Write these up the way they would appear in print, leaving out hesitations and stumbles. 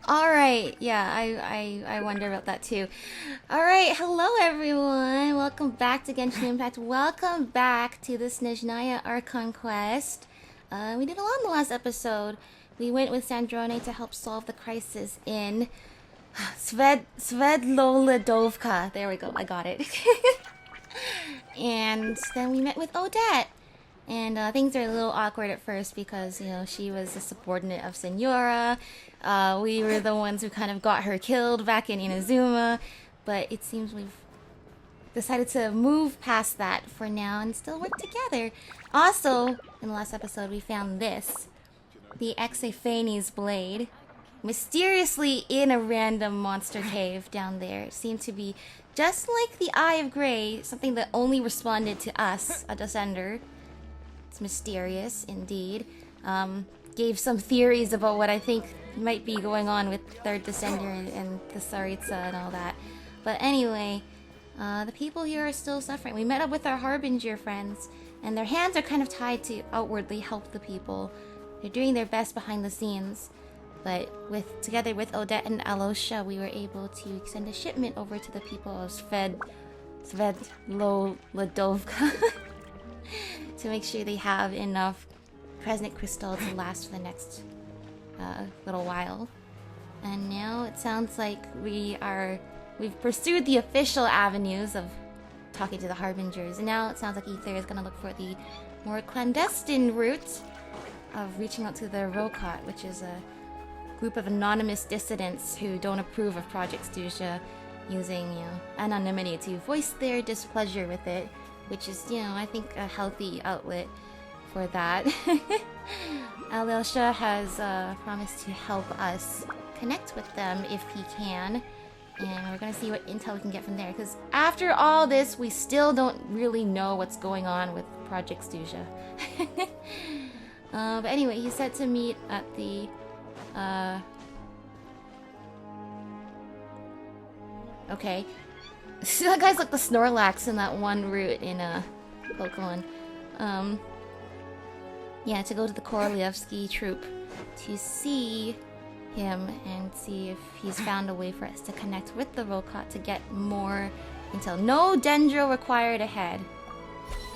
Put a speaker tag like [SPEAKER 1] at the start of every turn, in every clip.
[SPEAKER 1] All right, yeah, I wonder about that too. All right, hello everyone. Welcome back to Genshin Impact. Welcome back to the Snezhnaya Archon quest. We did a lot in the last episode. We went with Snezhnaya to help solve the crisis in Svedloledovka. There we go. I got it. And then we met with Odette. And things are a little awkward at first because, you know, she was a subordinate of Senora. We were the ones who kind of got her killed back in Inazuma. But it seems we've decided to move past that for now and still work together. Also, in the last episode, we found this. The Exephanes blade. Mysteriously in a random monster cave down there. It seemed to be just like the Eye of Grey, something that only responded to us, a Descender. It's mysterious, indeed. Gave some theories about what I think might be going on with Third Descender and the Tsaritsa and all that. But anyway, the people here are still suffering. We met up with our Harbinger friends, and their hands are kind of tied to outwardly help the people. They're doing their best behind the scenes. But together with Odette and Alosha, we were able to send a shipment over to the people of Svedloledovka to make sure they have enough Crescent Crystal to last for the next little while. And now it sounds like we've pursued the official avenues of talking to the Harbingers, and now it sounds like Ether is going to look for the more clandestine route of reaching out to the Rokot, which is a group of anonymous dissidents who don't approve of Project Stusha, using, you know, anonymity to voice their displeasure with it, which is, you know, I think a healthy outlet for that. Alyosha has promised to help us connect with them if he can, and we're gonna see what intel we can get from there, because after all this, we still don't really know what's going on with Project Stusha. But anyway, he said to meet at the okay. That guy's like the Snorlax in that one route in Pokemon. Yeah, to go to the Korolyevsky troop to see him and see if he's found a way for us to connect with the Rokot to get more intel. No Dendro required ahead.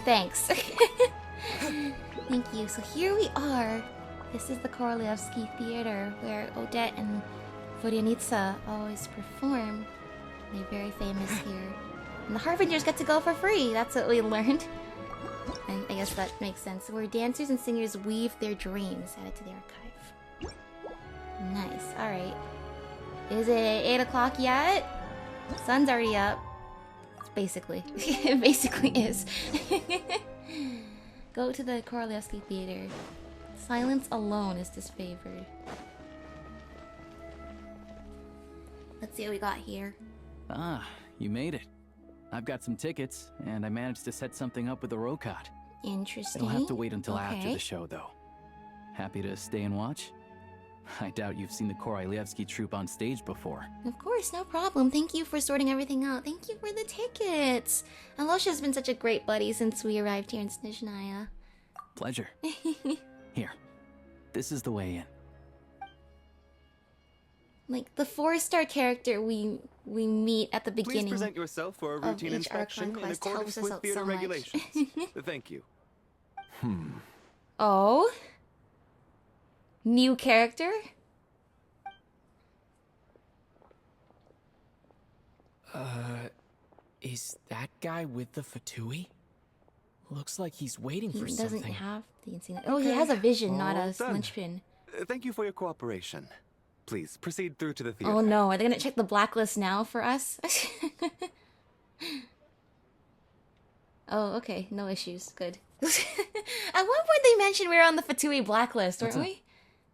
[SPEAKER 1] Thanks. Thank you. So here we are. This is the Korolyevsky Theater, where Odette and Vodyanitsa always perform. They're very famous here. And the Harbingers get to go for free. That's what we learned. And I guess that makes sense. Where dancers and singers weave their dreams. Added to the archive. Nice. Alright. Is it 8 o'clock yet? Sun's already up. Basically. It basically is. Go to the Korolyevsky Theater. Silence alone is disfavored. Let's see what we got here.
[SPEAKER 2] Ah, you made it. I've got some tickets, and I managed to set something up with the Rokot.
[SPEAKER 1] Interesting.
[SPEAKER 2] It'll have to wait until after the show, though. Happy to stay and watch? I doubt you've seen the Korolyevsky troupe on stage before.
[SPEAKER 1] Of course, no problem. Thank you for sorting everything out. Thank you for the tickets. Alosha's been such a great buddy since we arrived here in Snezhnaya.
[SPEAKER 2] Pleasure. Here, this is the way in.
[SPEAKER 1] Like the 4-star character we meet at the beginning.
[SPEAKER 3] Please present yourself for a routine inspection in accordance with theater regulations. Thank you.
[SPEAKER 1] Oh? New character?
[SPEAKER 4] Is that guy with the Fatui? Looks like he's waiting for something.
[SPEAKER 1] He doesn't have the insane. Oh, he has a vision, not a linchpin.
[SPEAKER 3] Thank you for your cooperation. Please proceed through to the theater.
[SPEAKER 1] Oh no, are they gonna check the blacklist now for us? Oh, okay, no issues. Good. At one point they mentioned we were on the Fatui blacklist, weren't we?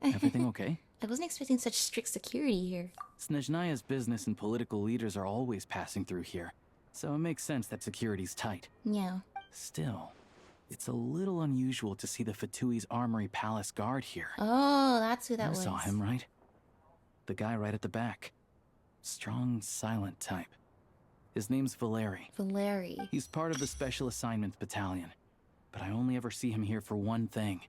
[SPEAKER 2] Everything okay?
[SPEAKER 1] I wasn't expecting such strict security here.
[SPEAKER 2] Snezhnaya's business and political leaders are always passing through here, so it makes sense that security's tight.
[SPEAKER 1] Yeah.
[SPEAKER 2] Still, it's a little unusual to see the Fatui's Armory Palace guard here.
[SPEAKER 1] Oh, that's who that was.
[SPEAKER 2] You saw him, right? The guy right at the back. Strong, silent type. His name's Valeri.
[SPEAKER 1] Valeri.
[SPEAKER 2] He's part of the Special Assignments Battalion, but I only ever see him here for one thing.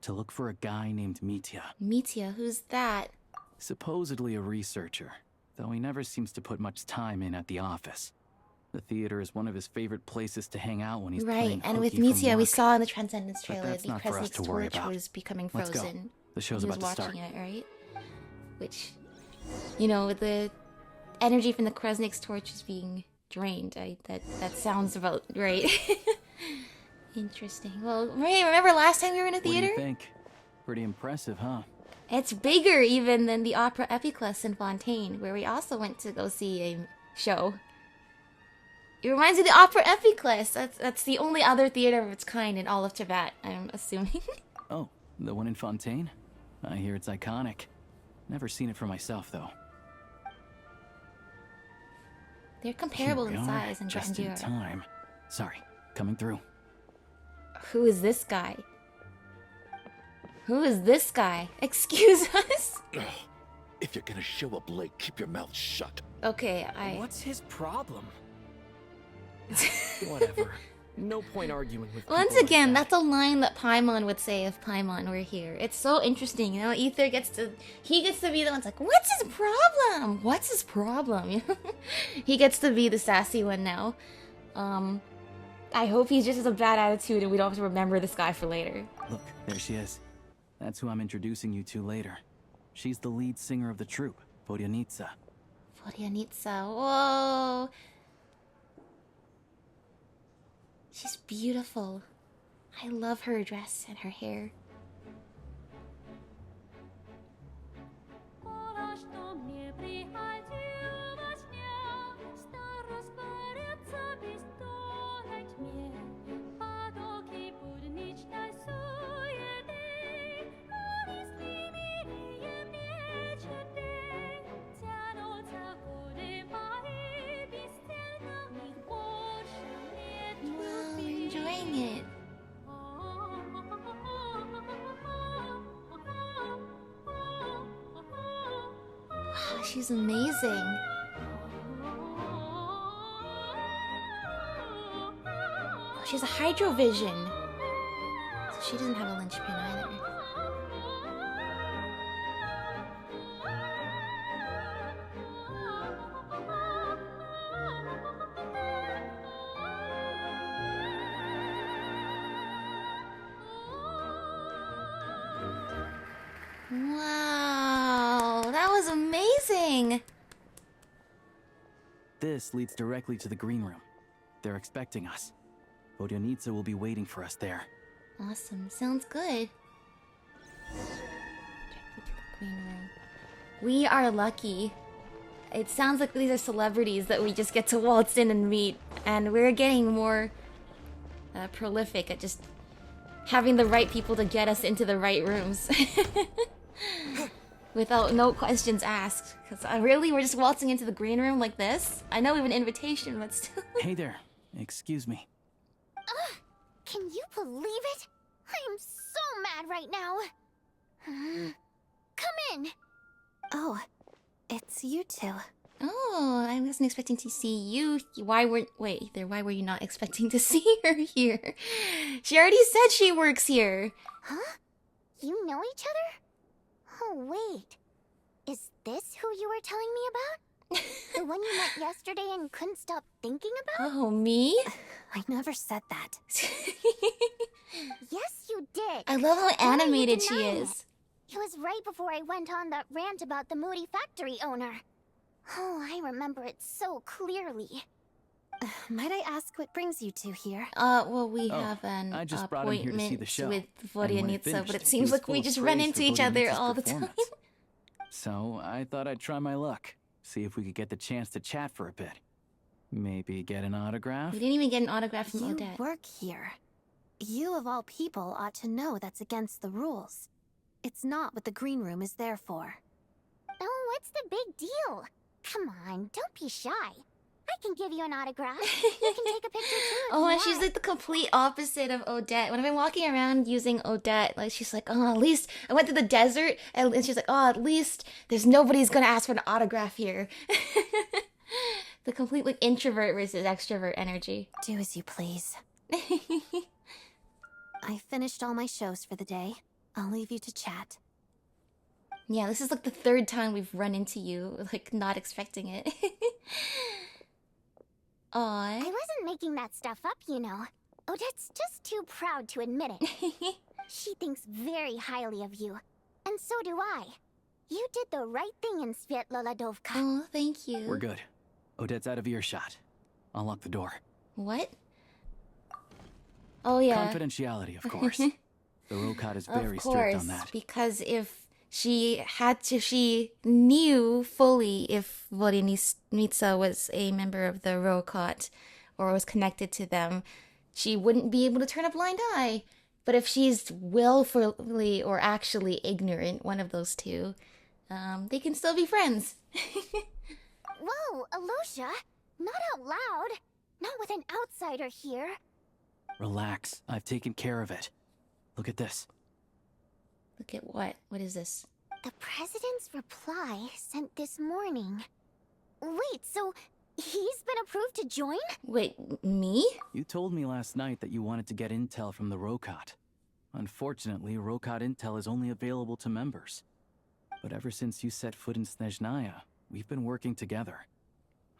[SPEAKER 2] to look for a guy named Mitya.
[SPEAKER 1] Mitya, who's that?
[SPEAKER 2] Supposedly a researcher, though he never seems to put much time in at the office. The theater is one of his favorite places to hang out when he's playing
[SPEAKER 1] Right, and with
[SPEAKER 2] hooky from
[SPEAKER 1] Mitya, we
[SPEAKER 2] work.
[SPEAKER 1] saw in the Transcendence trailer
[SPEAKER 2] that's
[SPEAKER 1] the
[SPEAKER 2] not for us
[SPEAKER 1] Kresnik's
[SPEAKER 2] to worry
[SPEAKER 1] torch
[SPEAKER 2] about.
[SPEAKER 1] was becoming
[SPEAKER 2] Let's go.
[SPEAKER 1] frozen.
[SPEAKER 2] The show's
[SPEAKER 1] He was
[SPEAKER 2] about to start.
[SPEAKER 1] watching it, right? Which, you know, with the energy from the Kresnik's torch is being drained. That sounds about right. Interesting. Well, Ray, remember last time we were in a theater?
[SPEAKER 2] What do you think? Pretty impressive, huh?
[SPEAKER 1] It's bigger even than the Opera Epiclus in Fontaine, where we also went to go see a show. It reminds me of the Opera Epiclus. That's the only other theater of its kind in all of Tibet, I'm assuming.
[SPEAKER 2] Oh, the one in Fontaine? I hear it's iconic. Never seen it for myself, though.
[SPEAKER 1] They're comparable
[SPEAKER 2] Here we
[SPEAKER 1] in
[SPEAKER 2] are,
[SPEAKER 1] size and
[SPEAKER 2] just in
[SPEAKER 1] grandeur.
[SPEAKER 2] time. Sorry, coming through.
[SPEAKER 1] Who is this guy? Who is this guy? Excuse us?
[SPEAKER 5] If you're gonna show up late, keep your mouth shut.
[SPEAKER 1] Okay,
[SPEAKER 4] What's his problem? Whatever. No point arguing with
[SPEAKER 1] Once
[SPEAKER 4] people
[SPEAKER 1] again,
[SPEAKER 4] like that.
[SPEAKER 1] that's a line that Paimon would say if Paimon were here. It's so interesting, you know? Ether gets to be the one that's like, what's his problem? What's his problem? He gets to be the sassy one now. I hope he just has a bad attitude and we don't have to remember this guy for later.
[SPEAKER 2] Look, there she is. That's who I'm introducing you to later. She's the lead singer of the troupe, Vodyanitsa.
[SPEAKER 1] Vodyanitsa, whoa! She's beautiful. I love her dress and her hair. Wow, we're enjoying it. Wow, she's amazing. Oh, she has a hydrovision. So she doesn't have a linchpin either. Wow, that was amazing.
[SPEAKER 2] This leads directly to the green room. They're expecting us. Vodyanitsa will be waiting for us there.
[SPEAKER 1] Awesome, sounds good. Directly to the green room. We are lucky. It sounds like these are celebrities that we just get to waltz in and meet, and we're getting more prolific at just having the right people to get us into the right rooms. Without no questions asked. Because really, we're just waltzing into the green room like this? I know we have an invitation, but still.
[SPEAKER 2] Hey there. Excuse me.
[SPEAKER 3] Can you believe it? I am so mad right now. Come in.
[SPEAKER 6] Oh, it's you two.
[SPEAKER 1] Oh, I wasn't expecting to see you. Why were you not expecting to see her here? She already said she works here.
[SPEAKER 3] Huh? You know each other? Oh, wait. Is this who you were telling me about? The one you met yesterday and couldn't stop thinking about?
[SPEAKER 1] Oh, me?
[SPEAKER 6] I never said that.
[SPEAKER 3] Yes, you did.
[SPEAKER 1] I love how
[SPEAKER 3] Why are you
[SPEAKER 1] animated she
[SPEAKER 3] denying
[SPEAKER 1] is.
[SPEAKER 3] It was right before I went on that rant about the moody factory owner. Oh, I remember it so clearly.
[SPEAKER 6] Might I ask what brings you two here?
[SPEAKER 1] Well, we
[SPEAKER 2] Oh,
[SPEAKER 1] have an
[SPEAKER 2] I just brought him here to see the
[SPEAKER 1] appointment
[SPEAKER 2] show.
[SPEAKER 1] with
[SPEAKER 2] And when it
[SPEAKER 1] Vodyanitsa, but
[SPEAKER 2] finished,
[SPEAKER 1] it
[SPEAKER 2] he
[SPEAKER 1] seems
[SPEAKER 2] was
[SPEAKER 1] like
[SPEAKER 2] full
[SPEAKER 1] we
[SPEAKER 2] of
[SPEAKER 1] just run
[SPEAKER 2] praise
[SPEAKER 1] into
[SPEAKER 2] for
[SPEAKER 1] each other
[SPEAKER 2] Vodyanitsa's
[SPEAKER 1] all the time.
[SPEAKER 2] performance. So I thought I'd try my luck. See if we could get the chance to chat for a bit. Maybe get an autograph?
[SPEAKER 1] We didn't even get an autograph from
[SPEAKER 6] You
[SPEAKER 1] Odette.
[SPEAKER 6] work here. You of all people ought to know that's against the rules. It's not what the green room is there for.
[SPEAKER 3] Oh, what's the big deal? Come on, don't be shy. I can give you an autograph. You can take a picture too if
[SPEAKER 1] Oh,
[SPEAKER 3] you
[SPEAKER 1] and she's
[SPEAKER 3] want.
[SPEAKER 1] like the complete opposite of Odette. When I've been walking around using Odette, like she's like, oh, at least I went to the desert, and she's like, oh, at least there's nobody's gonna ask for an autograph here. The complete like introvert versus extrovert energy.
[SPEAKER 6] Do as you please. I finished all my shows for the day. I'll leave you to chat.
[SPEAKER 1] Yeah, this is like the third time we've run into you, like not expecting it.
[SPEAKER 3] I
[SPEAKER 1] Aw.
[SPEAKER 3] wasn't making that stuff up, you know. Odette's just too proud to admit it. She thinks very highly of you. And so do I. You did the right thing in Svietloladovka.
[SPEAKER 1] Oh, thank you.
[SPEAKER 2] We're good. Odette's out of earshot. I'll lock the door.
[SPEAKER 1] What? Oh yeah.
[SPEAKER 2] Confidentiality, of course. The Rokot is very
[SPEAKER 1] Of
[SPEAKER 2] strict
[SPEAKER 1] course,
[SPEAKER 2] on that.
[SPEAKER 1] because if she knew fully if Voronitsa was a member of the Rokot or was connected to them, she wouldn't be able to turn a blind eye. But if she's willfully or actually ignorant, one of those two, they can still be friends.
[SPEAKER 3] Whoa, Alosha! Not out loud! Not with an outsider here.
[SPEAKER 2] Relax. I've taken care of it. Look at this.
[SPEAKER 1] Look at what? What is this?
[SPEAKER 3] The president's reply sent this morning. Wait, so he's been approved to join?
[SPEAKER 1] Wait, me?
[SPEAKER 2] You told me last night that you wanted to get intel from the Rokot. Unfortunately, Rokot intel is only available to members. But ever since you set foot in Snezhnaya, we've been working together.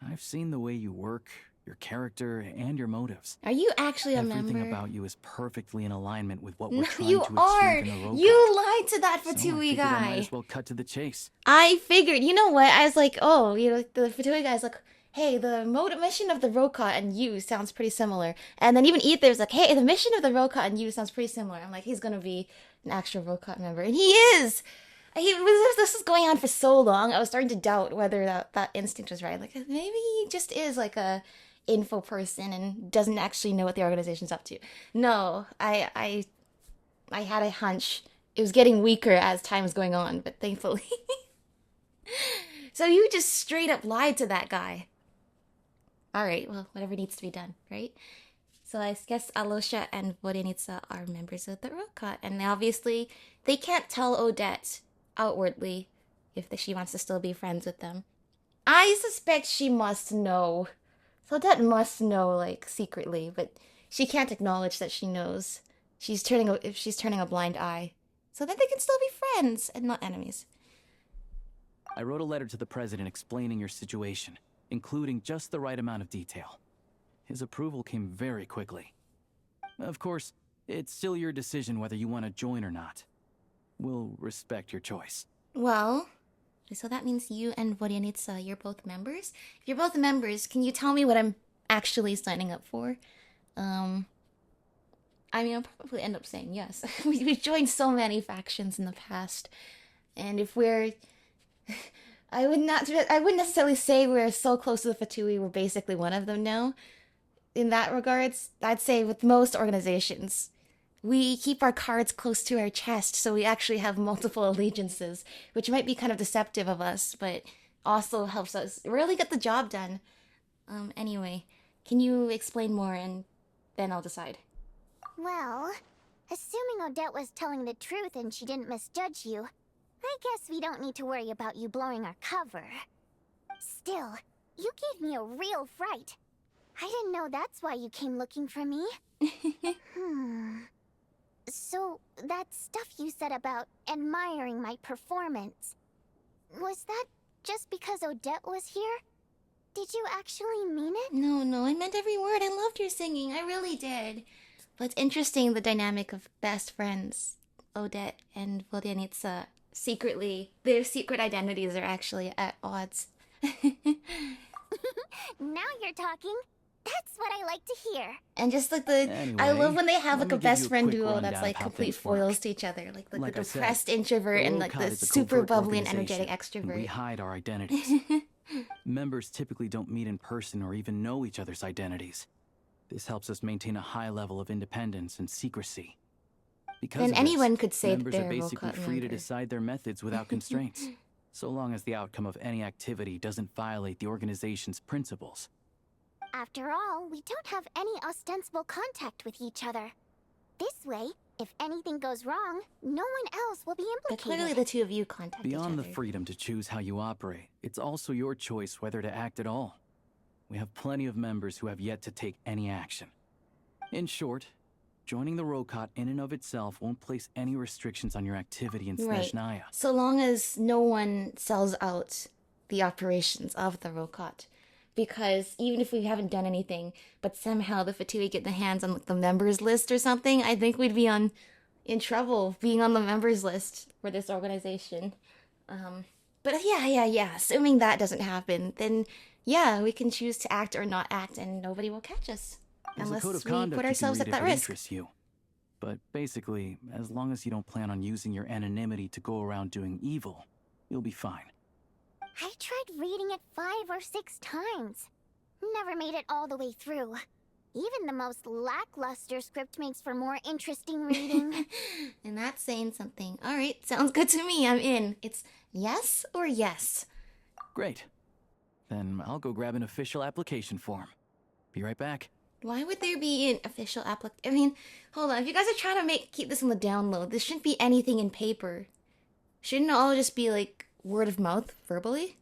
[SPEAKER 2] I've seen the way you work, your character, and your motives.
[SPEAKER 1] Are you actually a
[SPEAKER 2] Everything
[SPEAKER 1] member?
[SPEAKER 2] about you is perfectly in alignment with what we're
[SPEAKER 1] No,
[SPEAKER 2] trying
[SPEAKER 1] you
[SPEAKER 2] to
[SPEAKER 1] are.
[SPEAKER 2] achieve in the Rokot.
[SPEAKER 1] You lied to that
[SPEAKER 2] So I
[SPEAKER 1] Fatui
[SPEAKER 2] figured I might
[SPEAKER 1] guy.
[SPEAKER 2] as well cut to the chase.
[SPEAKER 1] I figured. You know what? I was like, oh, you know, the Fatui guy's like, hey, the mission of the Rokot and you sounds pretty similar. And then even Ether's like, hey, the mission of the Rokot and you sounds pretty similar. I'm like, he's gonna be an actual Rokot member, and he is. This is going on for so long. I was starting to doubt whether that instinct was right. Like maybe he just is like a info person and doesn't actually know what the organization's up to. No, I had a hunch. It was getting weaker as time was going on, but thankfully. So you just straight up lied to that guy. All right, well, whatever needs to be done, right? So I guess Alosha and Voronitsa are members of the Rokot, and obviously they can't tell Odette outwardly if she wants to still be friends with them. I suspect she must know. So Odette must know, like, secretly, but she can't acknowledge that she knows. She's turning a blind eye, so that they can still be friends and not enemies.
[SPEAKER 2] I wrote a letter to the president explaining your situation, including just the right amount of detail. His approval came very quickly. Of course, it's still your decision whether you want to join or not. We'll respect your choice.
[SPEAKER 1] Well, so that means you and Voronitsa, you're both members? If you're both members, can you tell me what I'm actually signing up for? I mean, I'll probably end up saying yes. We've joined so many factions in the past. And if we're... I wouldn't necessarily say we're so close to the Fatui, we're basically one of them now. In that regards, I'd say with most organizations, we keep our cards close to our chest, so we actually have multiple allegiances, which might be kind of deceptive of us, but also helps us really get the job done. Anyway, can you explain more and then I'll decide.
[SPEAKER 3] Well, assuming Odette was telling the truth and she didn't misjudge you, I guess we don't need to worry about you blowing our cover. Still, you gave me a real fright. I didn't know that's why you came looking for me. So, that stuff you said about admiring my performance, was that just because Odette was here? Did you actually mean it?
[SPEAKER 1] No, I meant every word. I loved your singing. I really did. But it's interesting, the dynamic of best friends, Odette and Voronitsa. Secretly, their secret identities are actually at odds.
[SPEAKER 3] Now you're talking. That's what I like to hear.
[SPEAKER 1] And just like
[SPEAKER 2] Anyway,
[SPEAKER 1] I love when they have
[SPEAKER 2] let
[SPEAKER 1] like a
[SPEAKER 2] me give
[SPEAKER 1] best
[SPEAKER 2] you a
[SPEAKER 1] friend
[SPEAKER 2] quick
[SPEAKER 1] duo
[SPEAKER 2] rundown
[SPEAKER 1] that's
[SPEAKER 2] of
[SPEAKER 1] like
[SPEAKER 2] how
[SPEAKER 1] complete
[SPEAKER 2] things work.
[SPEAKER 1] foils to each other. Like
[SPEAKER 2] Like
[SPEAKER 1] the
[SPEAKER 2] I said,
[SPEAKER 1] depressed introvert and like
[SPEAKER 2] Rokot
[SPEAKER 1] the
[SPEAKER 2] is a
[SPEAKER 1] super
[SPEAKER 2] covert
[SPEAKER 1] bubbly and energetic
[SPEAKER 2] organization, and we
[SPEAKER 1] extrovert.
[SPEAKER 2] hide our identities. Members typically don't meet in person or even know each other's identities. This helps us maintain a high level of independence and secrecy. Because
[SPEAKER 1] Then
[SPEAKER 2] of this,
[SPEAKER 1] anyone could say that
[SPEAKER 2] members
[SPEAKER 1] they're
[SPEAKER 2] are
[SPEAKER 1] a
[SPEAKER 2] basically
[SPEAKER 1] Rokot
[SPEAKER 2] free to
[SPEAKER 1] member.
[SPEAKER 2] decide their methods without constraints, so long as the outcome of any activity doesn't violate the organization's principles.
[SPEAKER 3] After all, we don't have any ostensible contact with each other. This way, if anything goes wrong, no one else will be
[SPEAKER 1] But
[SPEAKER 3] implicated.
[SPEAKER 1] clearly the two of you contact
[SPEAKER 2] Beyond
[SPEAKER 1] each
[SPEAKER 2] the
[SPEAKER 1] other.
[SPEAKER 2] freedom to choose how you operate, it's also your choice whether to act at all. We have plenty of members who have yet to take any action. In short, joining the Rokot in and of itself won't place any restrictions on your activity in
[SPEAKER 1] Right.
[SPEAKER 2] Snezhnaya.
[SPEAKER 1] So long as no one sells out the operations of the Rokot. Because even if we haven't done anything, but somehow the Fatui get the hands on like, the members list or something, I think we'd be in trouble being on the members list for this organization. But yeah. Assuming that doesn't happen, then yeah, we can choose to act or not act, and nobody will catch us
[SPEAKER 2] There's
[SPEAKER 1] unless
[SPEAKER 2] a code of
[SPEAKER 1] we
[SPEAKER 2] conduct
[SPEAKER 1] put
[SPEAKER 2] you can
[SPEAKER 1] ourselves
[SPEAKER 2] read
[SPEAKER 1] at that
[SPEAKER 2] if it
[SPEAKER 1] risk.
[SPEAKER 2] interests you. But basically, as long as you don't plan on using your anonymity to go around doing evil, you'll be fine.
[SPEAKER 3] I tried reading it 5 or 6 times. Never made it all the way through. Even the most lackluster script makes for more interesting reading.
[SPEAKER 1] And that's saying something. All right, sounds good to me. I'm in. It's yes or yes.
[SPEAKER 2] Great. Then I'll go grab an official application form. Be right back.
[SPEAKER 1] Why would there be an official I mean, hold on. If you guys are trying to keep this on the down low, this shouldn't be anything in paper. Shouldn't it all just be like word of mouth, verbally?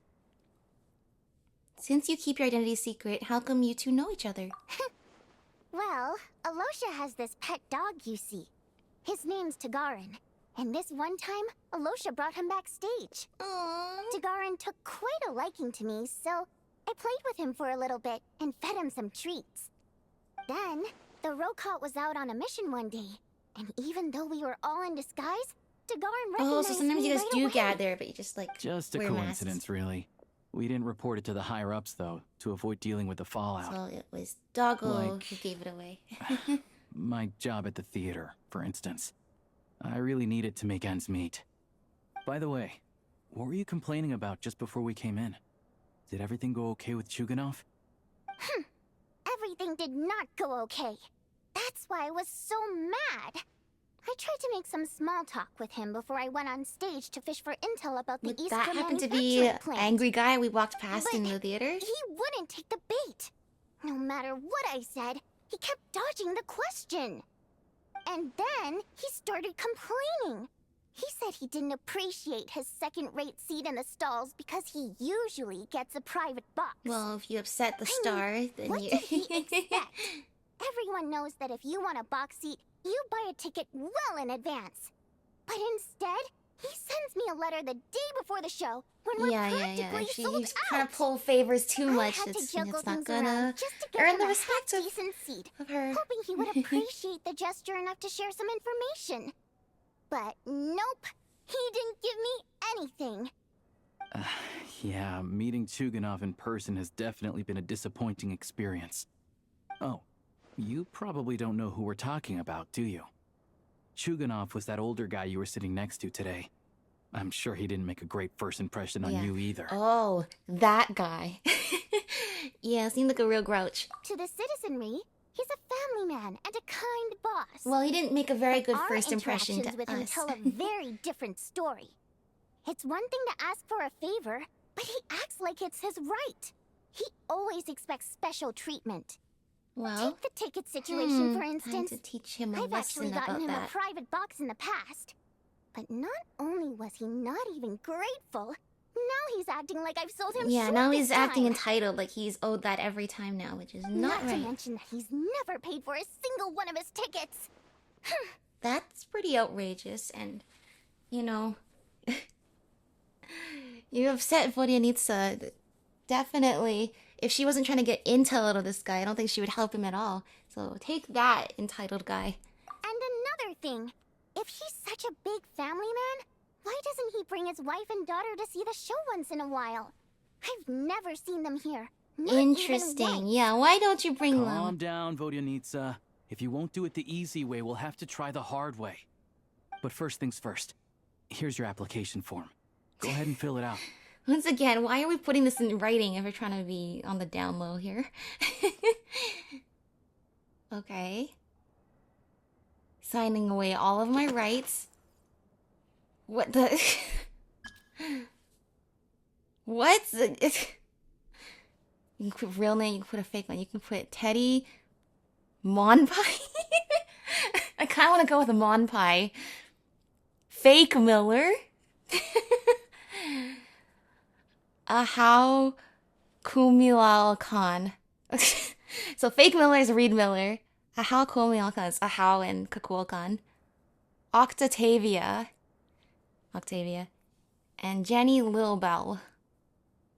[SPEAKER 1] Since you keep your identity secret, how come you two know each other?
[SPEAKER 3] Well, Alosha has this pet dog, you see. His name's Tagarin. And this one time, Alosha brought him backstage.
[SPEAKER 1] Aww.
[SPEAKER 3] Tagarin took quite a liking to me, so I played with him for a little bit and fed him some treats. Then, the Rokot was out on a mission one day, and even though we were all in disguise, Tagarin recognized
[SPEAKER 1] Oh, so sometimes
[SPEAKER 3] me
[SPEAKER 1] you guys
[SPEAKER 3] right
[SPEAKER 1] do
[SPEAKER 3] away.
[SPEAKER 1] gather, but you just like
[SPEAKER 2] Just a
[SPEAKER 1] wear
[SPEAKER 2] coincidence,
[SPEAKER 1] masks.
[SPEAKER 2] really. We didn't report it to the higher-ups, though, to avoid dealing with the fallout.
[SPEAKER 1] So it was Doggo
[SPEAKER 2] Like-
[SPEAKER 1] who gave it away.
[SPEAKER 2] My job at the theater, for instance. I really needed to make ends meet. By the way, what were you complaining about just before we came in? Did everything go okay with Chuganov?
[SPEAKER 3] Everything did not go okay. That's why I was so mad. I tried to make some small talk with him before I went on stage to fish for intel about the
[SPEAKER 1] Would
[SPEAKER 3] East
[SPEAKER 1] that
[SPEAKER 3] Grim
[SPEAKER 1] happen to be
[SPEAKER 3] manufacturing plant.
[SPEAKER 1] angry guy we walked past
[SPEAKER 3] But
[SPEAKER 1] in the theater?
[SPEAKER 3] He wouldn't take the bait. No matter what I said, he kept dodging the question. And then he started complaining. He said he didn't appreciate his second-rate seat in the stalls because he usually gets a private box.
[SPEAKER 1] Well, if you upset the
[SPEAKER 3] I mean,
[SPEAKER 1] star, then
[SPEAKER 3] what
[SPEAKER 1] you...
[SPEAKER 3] did he expect? Everyone knows that if you want a box seat, you buy a ticket well in advance. But instead, he sends me a letter the day before the show when we're
[SPEAKER 1] yeah.
[SPEAKER 3] practically
[SPEAKER 1] If
[SPEAKER 3] sold
[SPEAKER 1] he's trying
[SPEAKER 3] out.
[SPEAKER 1] to pull favors too
[SPEAKER 3] I
[SPEAKER 1] much,
[SPEAKER 3] had to
[SPEAKER 1] it's
[SPEAKER 3] juggle
[SPEAKER 1] not
[SPEAKER 3] things
[SPEAKER 1] gonna
[SPEAKER 3] around just to get
[SPEAKER 1] earn
[SPEAKER 3] him
[SPEAKER 1] the
[SPEAKER 3] a
[SPEAKER 1] respect of
[SPEAKER 3] half-decent seat,
[SPEAKER 1] her.
[SPEAKER 3] hoping he would appreciate the gesture enough to share some information. But nope, he didn't give me anything.
[SPEAKER 2] Yeah, meeting Chuganov in person has definitely been a disappointing experience. Oh, you probably don't know who we're talking about, do you? Chuganov was that older guy you were sitting next to today. I'm sure he didn't make a great first impression on
[SPEAKER 1] Yeah.
[SPEAKER 2] you either.
[SPEAKER 1] Oh, that guy. Yeah, seemed like a real grouch.
[SPEAKER 3] To the citizenry, he's a family man and a kind boss.
[SPEAKER 1] Well, he didn't make a very good
[SPEAKER 3] Our
[SPEAKER 1] first impression
[SPEAKER 3] interactions
[SPEAKER 1] to
[SPEAKER 3] with him
[SPEAKER 1] us.
[SPEAKER 3] tell a very different story. It's one thing to ask for a favor, but he acts like it's his right. He always expects special treatment.
[SPEAKER 1] Well,
[SPEAKER 3] Take the ticket situation, for
[SPEAKER 1] time
[SPEAKER 3] instance.
[SPEAKER 1] to teach him a
[SPEAKER 3] I've actually
[SPEAKER 1] lesson
[SPEAKER 3] gotten
[SPEAKER 1] about
[SPEAKER 3] him
[SPEAKER 1] that.
[SPEAKER 3] a private box in the past. But not only was he not even grateful, now he's acting like I've sold him
[SPEAKER 1] Yeah,
[SPEAKER 3] short
[SPEAKER 1] now
[SPEAKER 3] this
[SPEAKER 1] he's acting
[SPEAKER 3] time.
[SPEAKER 1] entitled, like he's owed that every time now, which is not
[SPEAKER 3] to
[SPEAKER 1] right.
[SPEAKER 3] mention that he's never paid for a single one of his tickets.
[SPEAKER 1] That's pretty outrageous, and, you know, you upset Vodyanitsa. Definitely, if she wasn't trying to get intel out of this guy, I don't think she would help him at all. So take that, entitled guy.
[SPEAKER 3] And another thing, if he's such a big family man, why doesn't he bring his wife and daughter to see the show once in a while? I've never seen them here. Not even
[SPEAKER 1] Interesting.
[SPEAKER 3] once.
[SPEAKER 1] Yeah, why don't you bring
[SPEAKER 2] Calm
[SPEAKER 1] them?
[SPEAKER 2] down, Vodyanitsa. If you won't do it the easy way, we'll have to try the hard way. But first things first. Here's your application form. Go ahead and fill it out.
[SPEAKER 1] Once again, why are we putting this in writing if we're trying to be on the down low here? Okay. Signing away all of my rights. What the... What? You can put real name, you can put a fake one. You can put Teddy Monpie. I kind of want to go with a Monpie. Fake Miller. Ahau Kumilal Khan. So fake Miller is Reed Miller. Ahau Komialkan is Ahau and Kakuokan. Octavia, and Jenny Lilbell.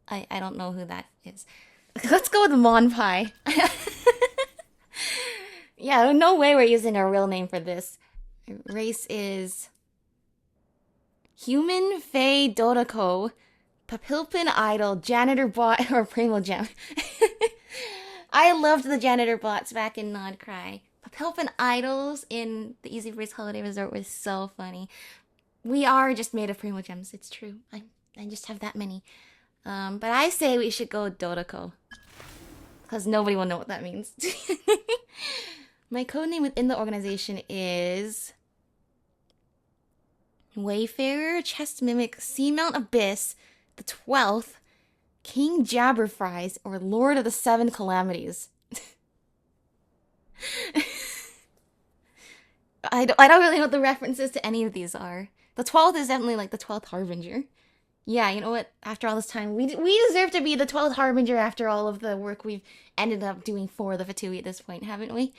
[SPEAKER 1] I don't know who that is. Let's go with Monpai. Yeah, no way we're using a real name for this. Race is Human, Fae, Dodoko, Papilpin Idol, Janitor Bot, or Primo Gem. I loved the Janitor Bots back in Nod Cry. Papilpin Idols in the Easy Breeze Holiday Resort was so funny. We are just made of Primo Gems, it's true. I just have that many. But I say we should go Dodoko. Because nobody will know what that means. My codename within the organization is Wayfarer, Chest Mimic, Seamount Abyss, the 12th, King Jabberfries, or Lord of the Seven Calamities. I don't really know what the references to any of these are. The 12th is definitely like the 12th Harbinger. Yeah, you know what? After all this time, we deserve to be the 12th Harbinger after all of the work we've ended up doing for the Fatui at this point, haven't we?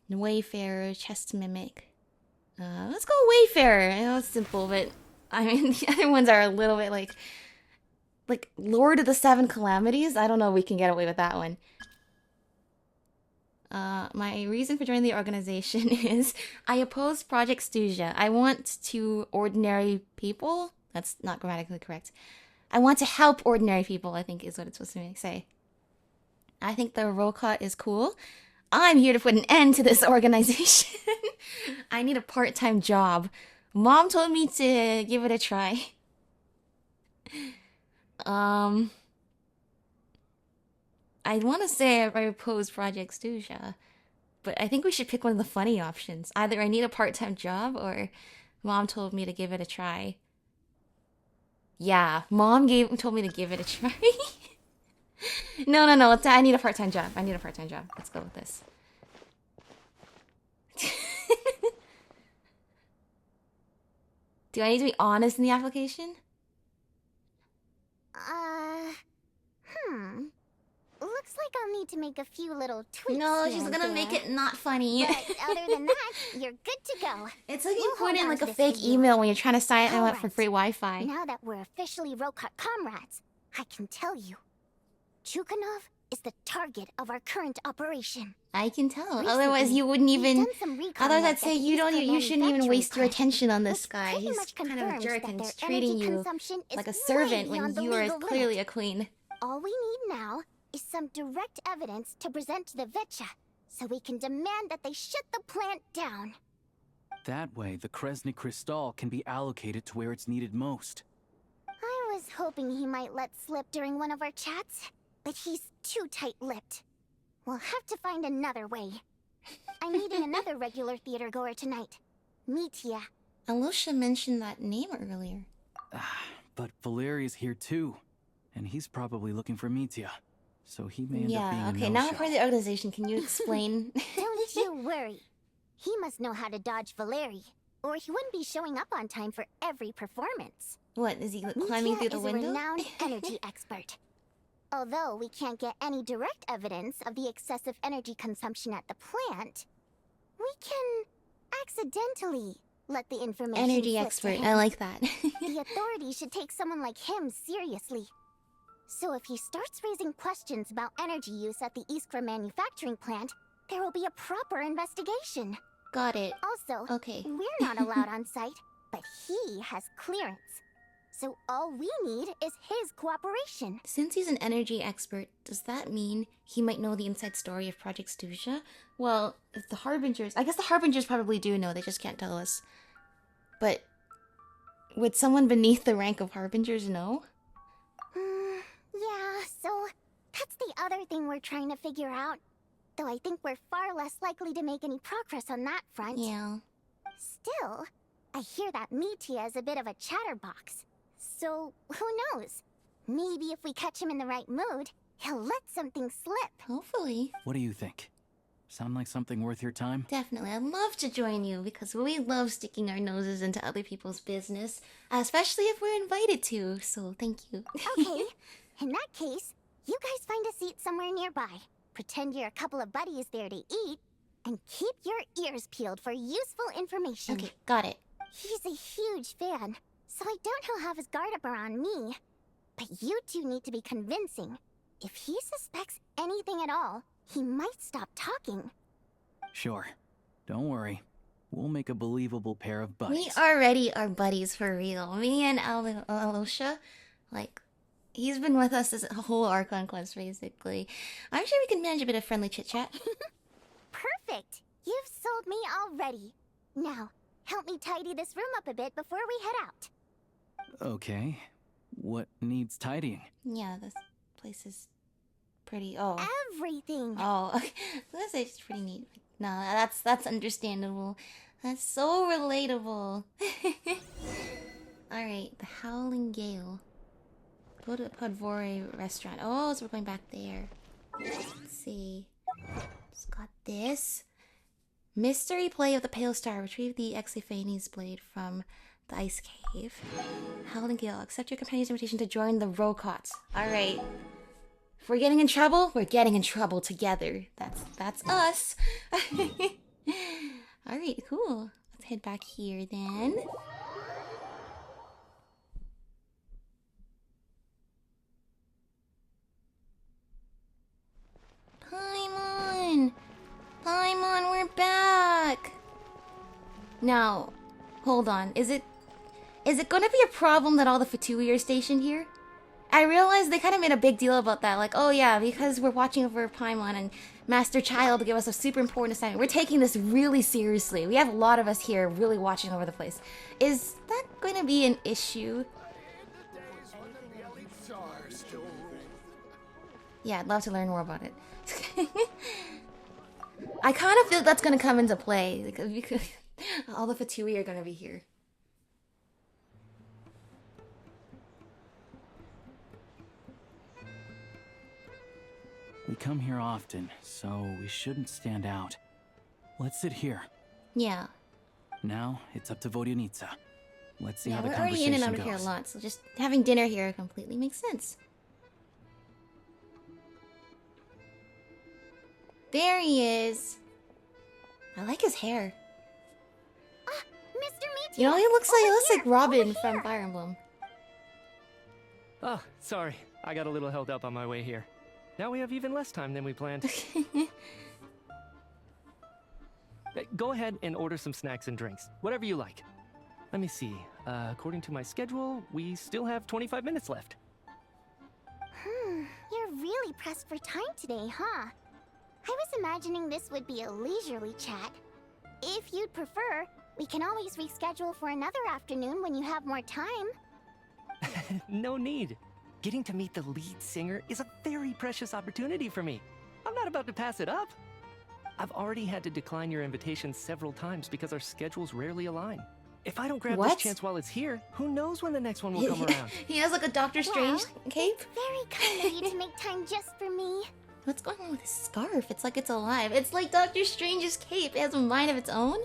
[SPEAKER 1] Wayfarer, Chest Mimic. Let's go Wayfarer. I know it's simple, but I mean, the other ones are a little bit like Lord of the Seven Calamities. I don't know if we can get away with that one. My reason for joining the organization is I oppose Project Stuja. I want to ordinary people. That's not grammatically correct. I want to help ordinary people, I think is what it's supposed to say. I think the Rokot is cool. I'm here to put an end to this organization. I need a part-time job. Mom told me to give it a try. I want to say I oppose Project Stuja, but I think we should pick one of the funny options. Either I need a part-time job or Mom told me to give it a try. Yeah, Mom told me to give it a try. No. I need a part-time job. Let's go with this. Do I need to be honest in the application?
[SPEAKER 3] Looks like I'll need to make a few little tweaks.
[SPEAKER 1] No,
[SPEAKER 3] here
[SPEAKER 1] she's
[SPEAKER 3] and
[SPEAKER 1] gonna
[SPEAKER 3] there.
[SPEAKER 1] make it not funny.
[SPEAKER 3] But other than that, you're good to go.
[SPEAKER 1] It's like you
[SPEAKER 3] We'll
[SPEAKER 1] put
[SPEAKER 3] hold
[SPEAKER 1] in
[SPEAKER 3] on
[SPEAKER 1] like
[SPEAKER 3] to
[SPEAKER 1] a
[SPEAKER 3] this
[SPEAKER 1] fake
[SPEAKER 3] for you.
[SPEAKER 1] email when you're trying to sign up for
[SPEAKER 3] Alright.
[SPEAKER 1] free Wi-Fi.
[SPEAKER 3] Now that we're officially Rokot comrades, I can tell you, Chukhanov is the target of our current operation.
[SPEAKER 1] I can tell.
[SPEAKER 3] Recently,
[SPEAKER 1] Otherwise, you wouldn't
[SPEAKER 3] we've
[SPEAKER 1] even.
[SPEAKER 3] done some recon
[SPEAKER 1] Otherwise,
[SPEAKER 3] work
[SPEAKER 1] I'd say
[SPEAKER 3] at the
[SPEAKER 1] you don't.
[SPEAKER 3] Eastern
[SPEAKER 1] You shouldn't even
[SPEAKER 3] manufacturing
[SPEAKER 1] waste your
[SPEAKER 3] plant,
[SPEAKER 1] attention on this
[SPEAKER 3] which
[SPEAKER 1] guy.
[SPEAKER 3] pretty
[SPEAKER 1] He's
[SPEAKER 3] much
[SPEAKER 1] kind of a
[SPEAKER 3] confirms
[SPEAKER 1] jerk
[SPEAKER 3] that
[SPEAKER 1] and
[SPEAKER 3] their
[SPEAKER 1] just treating
[SPEAKER 3] energy
[SPEAKER 1] you
[SPEAKER 3] consumption is
[SPEAKER 1] like a
[SPEAKER 3] way
[SPEAKER 1] servant when
[SPEAKER 3] beyond the
[SPEAKER 1] you are
[SPEAKER 3] legal
[SPEAKER 1] clearly
[SPEAKER 3] limit.
[SPEAKER 1] a queen.
[SPEAKER 3] All we need now is some direct evidence to present to the Vitcha, so we can demand that they shut the plant down.
[SPEAKER 2] That way, the Kresny Crystal can be allocated to where it's needed most.
[SPEAKER 3] I was hoping he might let slip during one of our chats, but he's too tight-lipped. We'll have to find another way. I'm meeting another regular theater goer tonight, Mitya.
[SPEAKER 1] Alusha mentioned that name earlier.
[SPEAKER 2] But Valeri's here too, and he's probably looking for Mitya. So he may end up being
[SPEAKER 1] Yeah,
[SPEAKER 2] a
[SPEAKER 1] okay, now I'm
[SPEAKER 2] no-show.
[SPEAKER 1] part of the organization. Can you explain?
[SPEAKER 3] Don't you worry. He must know how to dodge Valeri, or he wouldn't be showing up on time for every performance.
[SPEAKER 1] What, is he like, climbing through
[SPEAKER 3] Mitya
[SPEAKER 1] the
[SPEAKER 3] is
[SPEAKER 1] window?
[SPEAKER 3] a renowned energy expert. Although we can't get any direct evidence of the excessive energy consumption at the plant, we can accidentally let the information
[SPEAKER 1] Energy
[SPEAKER 3] slip to
[SPEAKER 1] expert.
[SPEAKER 3] him.
[SPEAKER 1] I like that.
[SPEAKER 3] The authorities should take someone like him seriously. So if he starts raising questions about energy use at the Iskra manufacturing plant, there will be a proper investigation.
[SPEAKER 1] Got it.
[SPEAKER 3] Also,
[SPEAKER 1] Okay.
[SPEAKER 3] we're not allowed on site, but he has clearance. So all we need is his cooperation.
[SPEAKER 1] Since he's an energy expert, does that mean he might know the inside story of Project Stuja? Well, if the Harbingers... I guess the Harbingers probably do know, they just can't tell us. But would someone beneath the rank of Harbingers know?
[SPEAKER 3] Yeah, so that's the other thing we're trying to figure out. Though I think we're far less likely to make any progress on that front.
[SPEAKER 1] Yeah.
[SPEAKER 3] Still, I hear that Mitya is a bit of a chatterbox. So, who knows? Maybe if we catch him in the right mood, he'll let something slip.
[SPEAKER 1] Hopefully.
[SPEAKER 2] What do you think? Sound like something worth your time?
[SPEAKER 1] Definitely. I'd love to join you because we love sticking our noses into other people's business, especially if we're invited to, so thank you.
[SPEAKER 3] Okay, in that case, you guys find a seat somewhere nearby. pretend you're a couple of buddies there to eat, and keep your ears peeled for useful information.
[SPEAKER 1] Okay, got it.
[SPEAKER 3] He's a huge fan, so I doubt he'll have his guard up around me. But you two need to be convincing. If he suspects anything at all, he might stop talking.
[SPEAKER 2] Sure. Don't worry. We'll make a believable pair of buddies.
[SPEAKER 1] We already are buddies for real. Me and Alosha, like, he's been with us this whole Archon quest, basically. I'm sure we can manage a bit of friendly chit-chat.
[SPEAKER 3] Perfect! You've sold me already. Now, help me tidy this room up a bit before we head out.
[SPEAKER 2] Okay. What needs tidying?
[SPEAKER 1] Yeah, this place is pretty... Oh.
[SPEAKER 3] Everything!
[SPEAKER 1] Oh, I was gonna say it's pretty neat. No, that's understandable. That's so relatable. Alright, the Howling Gale. Go to Podvore restaurant. Oh, so we're going back there. Let's see. Just got this. Mystery play of the Pale Star. Retrieve the Exiphanes blade from the ice cave. Howling Gale. Accept your companion's invitation to join the Rokot. Alright. If we're getting in trouble, we're getting in trouble together. That's us. Alright, cool. Let's head back here then. Paimon! Paimon, we're back! Now, hold on. Is it gonna be a problem that all the Fatui are stationed here? I realized they kind of made a big deal about that. Like, oh yeah, because we're watching over Paimon and Master Child gave us a super important assignment. We're taking this really seriously. We have a lot of us here really watching over the place. Is that going to be an issue? Yeah, I'd love to learn more about it. I kind of feel that's going to come into play. Because all the Fatui are going to be here.
[SPEAKER 2] We come here often, so we shouldn't stand out. Let's sit here.
[SPEAKER 1] Yeah.
[SPEAKER 2] Now, it's up to Vodyanica. Let's see how the
[SPEAKER 1] we're already in
[SPEAKER 2] conversation
[SPEAKER 1] and out
[SPEAKER 2] goes.
[SPEAKER 1] of here a lot, so just having dinner here completely makes sense. There he is. I like his hair.
[SPEAKER 3] Mr. Meteor!
[SPEAKER 1] You know, he looks like
[SPEAKER 3] Over
[SPEAKER 1] Robin
[SPEAKER 3] here!
[SPEAKER 1] from Fire Emblem.
[SPEAKER 7] Oh, sorry. I got a little held up on my way here. Now we have even less time than we planned. Go ahead and order some snacks and drinks. Whatever you like. Let me see. According to my schedule, we still have 25 minutes left.
[SPEAKER 3] You're really pressed for time today, huh? I was imagining this would be a leisurely chat. If you'd prefer, we can always reschedule for another afternoon when you have more time.
[SPEAKER 7] No need. Getting to meet the lead singer is a very precious opportunity for me. I'm not about to pass it up. I've already had to decline your invitation several times because our schedules rarely align. If I don't grab this chance while it's here, who knows when the next one will come around?
[SPEAKER 1] He has like a Doctor Strange cape.
[SPEAKER 3] It's very kind of you to make time just for me.
[SPEAKER 1] What's going on with his scarf? It's like it's alive. It's like Doctor Strange's cape. It has a mind of its own.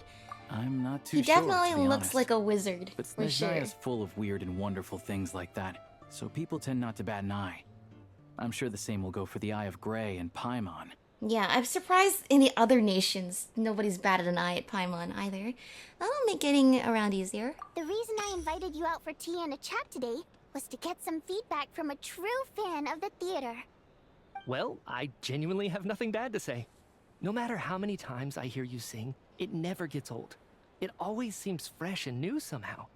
[SPEAKER 2] I'm not too
[SPEAKER 1] He
[SPEAKER 2] sure,
[SPEAKER 1] definitely
[SPEAKER 2] to be
[SPEAKER 1] looks
[SPEAKER 2] honest.
[SPEAKER 1] like a wizard,
[SPEAKER 2] But
[SPEAKER 1] for sure.
[SPEAKER 2] Snezhnaya is full of weird and wonderful things like that, so people tend not to bat an eye. I'm sure the same will go for the Eye of Grey and Paimon.
[SPEAKER 1] Yeah, I'm surprised in the other nations nobody's batted an eye at Paimon either. That'll make getting around easier.
[SPEAKER 3] The reason I invited you out for tea and a chat today was to get some feedback from a true fan of the theater.
[SPEAKER 7] Well, I genuinely have nothing bad to say. No matter how many times I hear you sing, it never gets old. It always seems fresh and new somehow.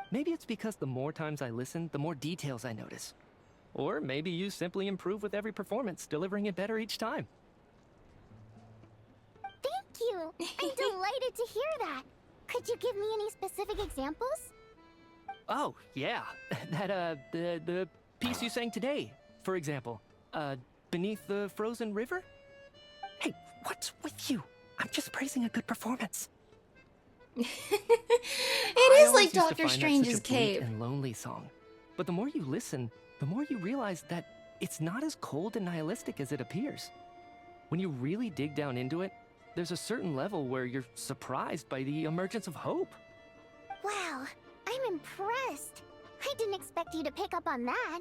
[SPEAKER 7] Maybe it's because the more times I listen, the more details I notice. Or maybe you simply improve with every performance, delivering it better each time.
[SPEAKER 3] Thank you! I'm delighted to hear that. Could you give me any specific examples?
[SPEAKER 7] Oh, yeah. The piece you sang today, for example. Beneath the Frozen River? Hey, what's with you? I'm just praising a good performance.
[SPEAKER 1] It
[SPEAKER 7] I
[SPEAKER 1] is
[SPEAKER 7] always
[SPEAKER 1] like
[SPEAKER 7] used to
[SPEAKER 1] Doctor
[SPEAKER 7] find that
[SPEAKER 1] Strange's
[SPEAKER 7] such a bleak
[SPEAKER 1] cape.
[SPEAKER 7] and lonely song. But the more you listen, the more you realize that it's not as cold and nihilistic as it appears. When you really dig down into it, there's a certain level where you're surprised by the emergence of hope.
[SPEAKER 3] Wow, I'm impressed. I didn't expect you to pick up on that.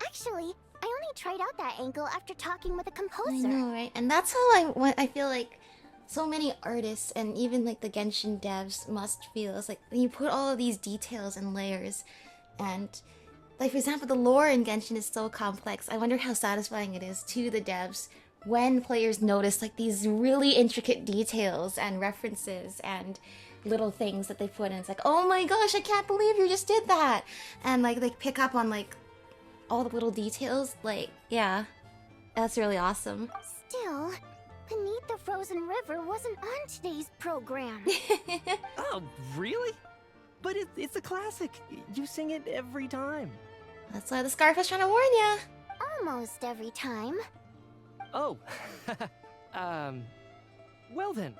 [SPEAKER 3] Actually, I only tried out that angle after talking with a composer.
[SPEAKER 1] I know, right? And that's how I feel like so many artists and even like the Genshin devs must feel. It's like you put all of these details and layers, and like for example, the lore in Genshin is so complex. I wonder how satisfying it is to the devs when players notice like these really intricate details and references and little things that they put in. It's like, oh my gosh, I can't believe you just did that, and like they pick up on like all the little details. Like, yeah, that's really awesome.
[SPEAKER 3] Still, Beneath the Frozen River wasn't on today's program.
[SPEAKER 7] Oh, really? But it's a classic. You sing it every time.
[SPEAKER 1] That's why the scarf was trying to warn ya.
[SPEAKER 3] Almost every time.
[SPEAKER 7] Oh, well then.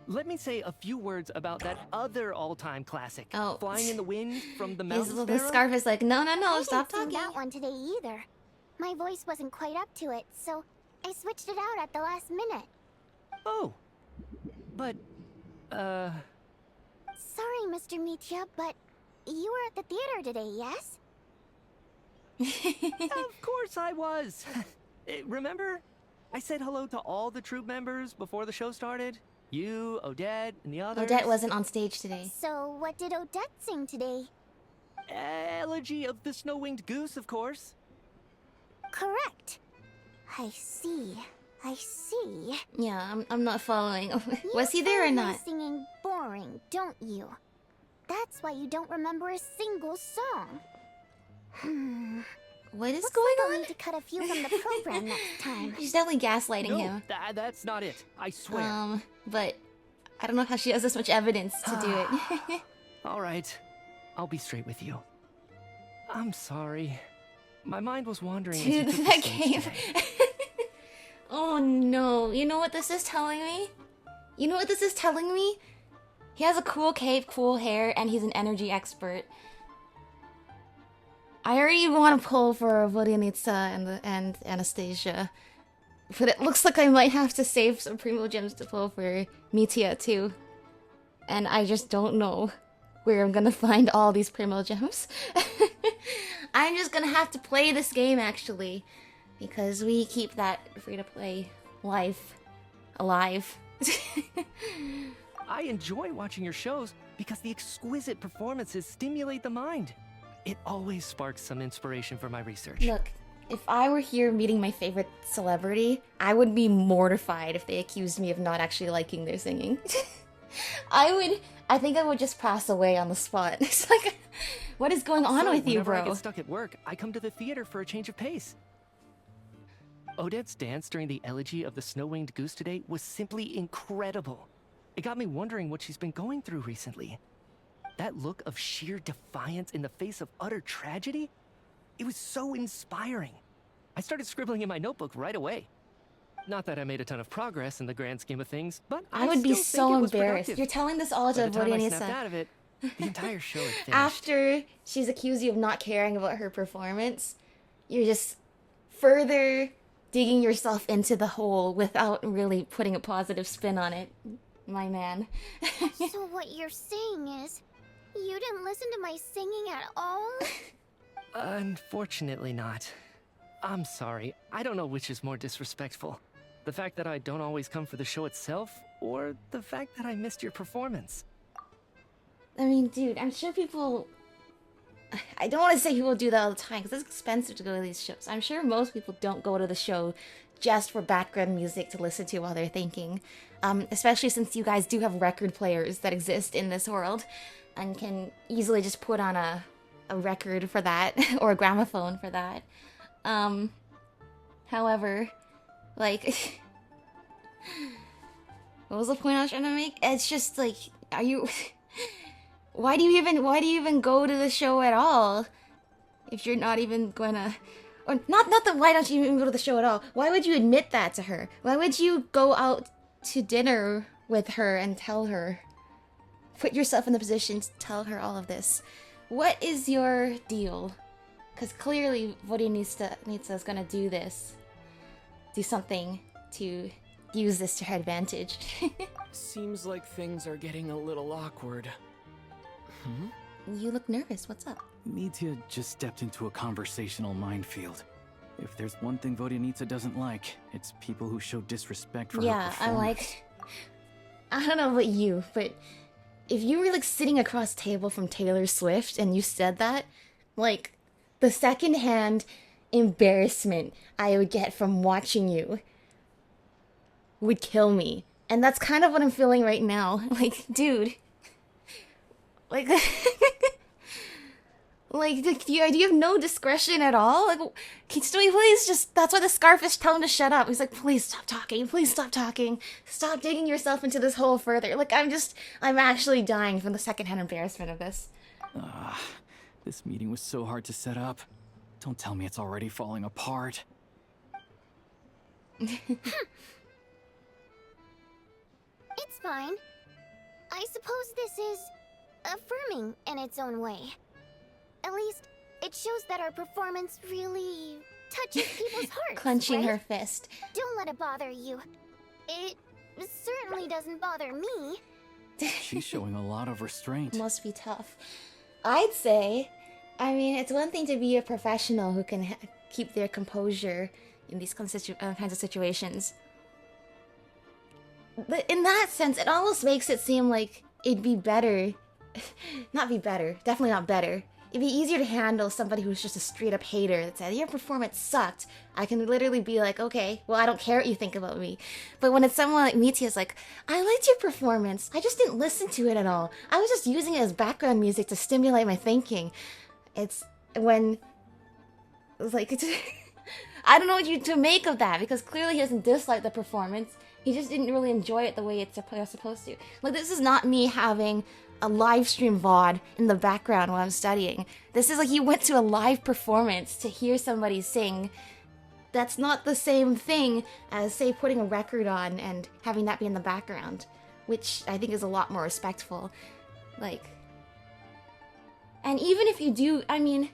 [SPEAKER 7] Let me say a few words about that other all-time classic.
[SPEAKER 1] Oh.
[SPEAKER 7] Flying in the Wind from the
[SPEAKER 1] Is
[SPEAKER 7] Mountain
[SPEAKER 1] the
[SPEAKER 7] Sparrow.
[SPEAKER 1] scarf is like, no,
[SPEAKER 3] I
[SPEAKER 1] stop
[SPEAKER 3] didn't sing
[SPEAKER 1] talking.
[SPEAKER 3] that one today either. My voice wasn't quite up to it, so I switched it out at the last minute.
[SPEAKER 7] Oh. But,
[SPEAKER 3] Sorry, Mr. Mitya, but you were at the theater today, yes?
[SPEAKER 7] of course I was. Remember? I said hello to all the troop members before the show started. You, Odette, and the others.
[SPEAKER 1] Odette wasn't on stage today.
[SPEAKER 3] So what did Odette sing today?
[SPEAKER 7] Elegy of the Snow-Winged Goose, of course.
[SPEAKER 3] Correct. I see. I see.
[SPEAKER 1] Yeah, I'm not following. Was he
[SPEAKER 3] You
[SPEAKER 1] there or
[SPEAKER 3] find my
[SPEAKER 1] not?
[SPEAKER 3] singing boring, don't you? That's why you don't remember a single song.
[SPEAKER 1] What is
[SPEAKER 3] Looks
[SPEAKER 1] going
[SPEAKER 3] like I'll
[SPEAKER 1] on?
[SPEAKER 3] need to cut a few from the program next time.
[SPEAKER 1] She's definitely gaslighting
[SPEAKER 7] No,
[SPEAKER 1] him.
[SPEAKER 7] that's not it. I swear.
[SPEAKER 1] But I don't know how she has this much evidence to do it.
[SPEAKER 7] All right. I'll be straight with you. I'm sorry. My mind was wandering as you
[SPEAKER 1] Dude,
[SPEAKER 7] took the
[SPEAKER 1] that
[SPEAKER 7] stage
[SPEAKER 1] game.
[SPEAKER 7] today.
[SPEAKER 1] Oh no. You know what this is telling me? You know what this is telling me? He has a cool cape, cool hair, and he's an energy expert. I already want to pull for Vodyanitsa and Anastasia. But it looks like I might have to save some Primo Gems to pull for Mitya too. And I just don't know where I'm gonna find all these Primo Gems. I'm just gonna have to play this game actually. Because we keep that free-to-play life alive.
[SPEAKER 7] I enjoy watching your shows because the exquisite performances stimulate the mind. It always sparks some inspiration for my research.
[SPEAKER 1] Look, if I were here meeting my favorite celebrity, I would be mortified if they accused me of not actually liking their singing. I think I would just pass away on the spot. It's like, what is going on
[SPEAKER 7] So,
[SPEAKER 1] with you,
[SPEAKER 7] whenever I
[SPEAKER 1] bro?
[SPEAKER 7] get stuck at work, I come to the theater for a change of pace. Odette's dance during the Elegy of the Snow-Winged Goose today was simply incredible. It got me wondering what she's been going through recently. That look of sheer defiance in the face of utter tragedy? It was so inspiring. I started scribbling in my notebook right away. Not that I made a ton of progress in the grand scheme of things, but
[SPEAKER 1] I would be
[SPEAKER 7] still
[SPEAKER 1] so
[SPEAKER 7] think it was
[SPEAKER 1] embarrassed.
[SPEAKER 7] productive.
[SPEAKER 1] You're telling this all
[SPEAKER 7] By
[SPEAKER 1] to
[SPEAKER 7] the time I snapped
[SPEAKER 1] Vodyanitsa.
[SPEAKER 7] out of it, the entire show had finished.
[SPEAKER 1] After she's accused you of not caring about her performance, you're just further digging yourself into the hole without really putting a positive spin on it, my man.
[SPEAKER 3] So what you're saying is, you didn't listen to my singing at all?
[SPEAKER 7] Unfortunately not. I'm sorry. I don't know which is more disrespectful. The fact that I don't always come for the show itself, or the fact that I missed your performance.
[SPEAKER 1] I mean, dude, I'm sure people... I don't want to say people do that all the time, because it's expensive to go to these shows. I'm sure most people don't go to the show just for background music to listen to while they're thinking. Especially since you guys do have record players that exist in this world, and can easily just put on a record for that, or a gramophone for that. However, like... what was the point I was trying to make? It's just like, are you... Why do you even go to the show at all? If you're not even gonna... Or not that why don't you even go to the show at all? Why would you admit that to her? Why would you go out to dinner with her and tell her? Put yourself in the position to tell her all of this. What is your deal? Because clearly Vodyanitsa is gonna do this. Do something to use this to her advantage.
[SPEAKER 4] Seems like things are getting a little awkward.
[SPEAKER 1] You look nervous. What's up?
[SPEAKER 2] Mitya just stepped into a conversational minefield. If there's one thing Vodyanitsa doesn't like, it's people who show disrespect for her
[SPEAKER 1] Yeah, I'm
[SPEAKER 2] performance.
[SPEAKER 1] like, I don't know about you, but if you were like sitting across the table from Taylor Swift and you said that, like, the secondhand embarrassment I would get from watching you would kill me. And that's kind of what I'm feeling right now. Like, dude, like, like, do you have no discretion at all? Like, can you please just, that's why the Scarfish tell him to shut up. He's like, please stop talking, stop digging yourself into this hole further. Like, I'm actually dying from the secondhand embarrassment of this.
[SPEAKER 2] This meeting was so hard to set up. Don't tell me it's already falling apart.
[SPEAKER 3] It's fine. I suppose this is affirming in its own way. At least, it shows that our performance really touches people's hearts.
[SPEAKER 1] Clenching
[SPEAKER 3] right?
[SPEAKER 1] her fist.
[SPEAKER 3] Don't let it bother you. It certainly doesn't bother me.
[SPEAKER 2] She's showing a lot of restraint.
[SPEAKER 1] Must be tough. I'd say, I mean, it's one thing to be a professional who can keep their composure in these kinds of situations. But in that sense, it almost makes it seem like it'd be better. Not be better. Definitely not better. It'd be easier to handle somebody who's just a straight-up hater that said, your performance sucked. I can literally be like, okay, well, I don't care what you think about me. But when it's someone like Mitya's like, I liked your performance. I just didn't listen to it at all. I was just using it as background music to stimulate my thinking. It's when... It's like, it's I don't know what to make of that, because clearly he doesn't dislike the performance. He just didn't really enjoy it the way it's supposed to. Like, this is not me having a live stream VOD in the background while I'm studying. This is like you went to a live performance to hear somebody sing. That's not the same thing as, say, putting a record on and having that be in the background, which I think is a lot more respectful. Like, and even if you do, I mean,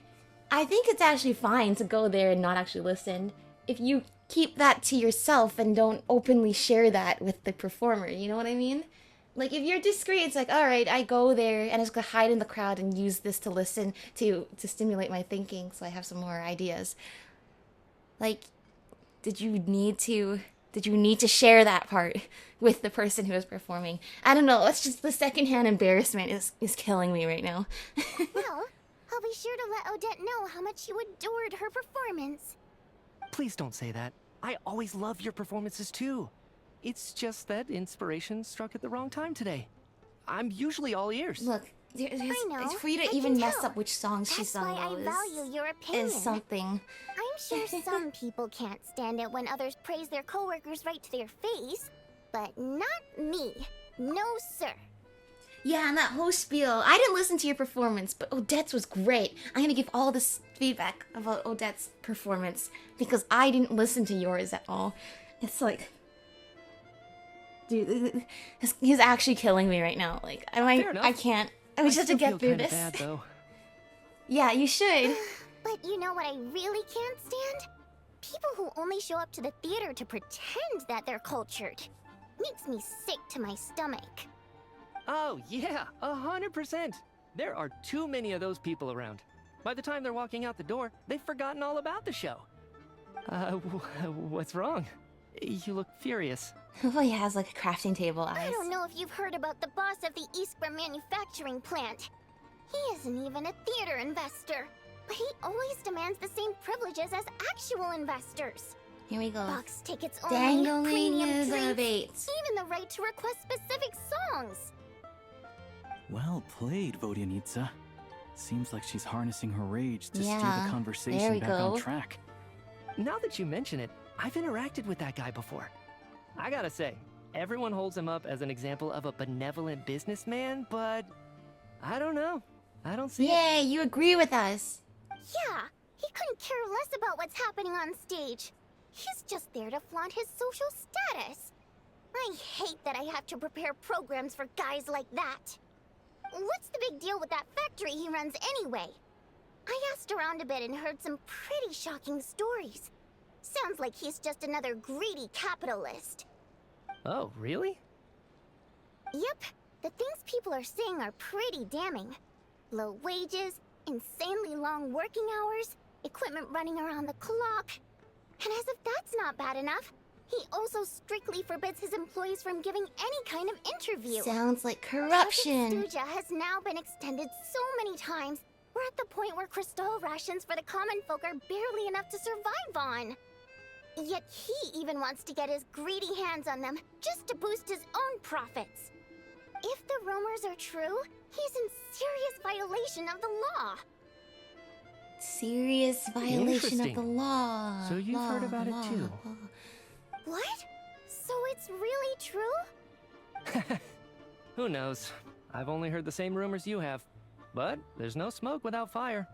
[SPEAKER 1] I think it's actually fine to go there and not actually listen. If you keep that to yourself and don't openly share that with the performer, you know what I mean? Like, if you're discreet, it's like, alright, I go there and I just gonna hide in the crowd and use this to listen to stimulate my thinking so I have some more ideas. Like, did you need to share that part with the person who was performing? I don't know, it's just the secondhand embarrassment is killing me right now.
[SPEAKER 3] Well, I'll be sure to let Odette know how much you adored her performance.
[SPEAKER 7] Please don't say that. I always love your performances too. It's just that inspiration struck at the wrong time today. I'm usually all ears.
[SPEAKER 1] Look,
[SPEAKER 3] I know,
[SPEAKER 1] for you to
[SPEAKER 3] I
[SPEAKER 1] even
[SPEAKER 3] can
[SPEAKER 1] mess
[SPEAKER 3] tell.
[SPEAKER 1] up which songs she
[SPEAKER 3] That's
[SPEAKER 1] sung
[SPEAKER 3] why I
[SPEAKER 1] though
[SPEAKER 3] value your opinion.
[SPEAKER 1] is something.
[SPEAKER 3] I'm sure some people can't stand it when others praise their coworkers right to their face, but not me. No, sir.
[SPEAKER 1] Yeah, and that whole spiel, I didn't listen to your performance, but Odette's was great. I'm gonna give all this feedback about Odette's performance because I didn't listen to yours at all. It's like, dude, he's actually killing me right now. Like,
[SPEAKER 7] Fair enough.
[SPEAKER 1] I can't. I just have to
[SPEAKER 7] still
[SPEAKER 1] get
[SPEAKER 7] feel
[SPEAKER 1] through
[SPEAKER 7] kinda
[SPEAKER 1] this.
[SPEAKER 7] bad, though.
[SPEAKER 1] Yeah, you should.
[SPEAKER 3] But you know what I really can't stand? People who only show up to the theater to pretend that they're cultured. Makes me sick to my stomach.
[SPEAKER 7] Oh, yeah, 100%. There are too many of those people around. By the time they're walking out the door, they've forgotten all about the show. What's wrong? You look furious.
[SPEAKER 1] Well, he has like a crafting table
[SPEAKER 3] I
[SPEAKER 1] eyes.
[SPEAKER 3] don't know if you've heard about the boss of the Iskra manufacturing plant. He isn't even a theater investor, but he always demands the same privileges as actual investors.
[SPEAKER 1] Here we go.
[SPEAKER 3] Box tickets only,
[SPEAKER 1] Dangling
[SPEAKER 3] premium
[SPEAKER 1] the
[SPEAKER 3] drinks,
[SPEAKER 1] bait.
[SPEAKER 3] even the right to request specific songs.
[SPEAKER 2] Well played, Vodyanitsa. Seems like she's harnessing her rage to steer
[SPEAKER 1] Yeah,
[SPEAKER 2] the conversation
[SPEAKER 1] there we
[SPEAKER 2] back
[SPEAKER 1] go.
[SPEAKER 2] on track.
[SPEAKER 7] Now that you mention it, I've interacted with that guy before. I gotta say, everyone holds him up as an example of a benevolent businessman, but I don't know. I don't see it.
[SPEAKER 1] Yay, you agree with us.
[SPEAKER 3] Yeah, he couldn't care less about what's happening on stage. He's just there to flaunt his social status. I hate that I have to prepare programs for guys like that. What's the big deal with that factory he runs anyway? I asked around a bit and heard some pretty shocking stories. Sounds like he's just another greedy capitalist.
[SPEAKER 7] Oh, really?
[SPEAKER 3] Yep, the things people are saying are pretty damning. Low wages, insanely long working hours, equipment running around the clock. And as if that's not bad enough, he also strictly forbids his employees from giving any kind of interview.
[SPEAKER 1] Sounds like
[SPEAKER 3] Project
[SPEAKER 1] corruption.
[SPEAKER 3] Stuja has now been extended so many times. We're at the point where crystal rations for the common folk are barely enough to survive on. Yet he even wants to get his greedy hands on them just to boost his own profits. If the rumors are true, he's in serious violation of the law.
[SPEAKER 1] Serious violation of the
[SPEAKER 7] Interesting.
[SPEAKER 1] law.
[SPEAKER 7] So you've heard about it too.
[SPEAKER 1] law.
[SPEAKER 3] What? So it's really true?
[SPEAKER 7] Who knows? I've only heard the same rumors you have. But there's no smoke without fire.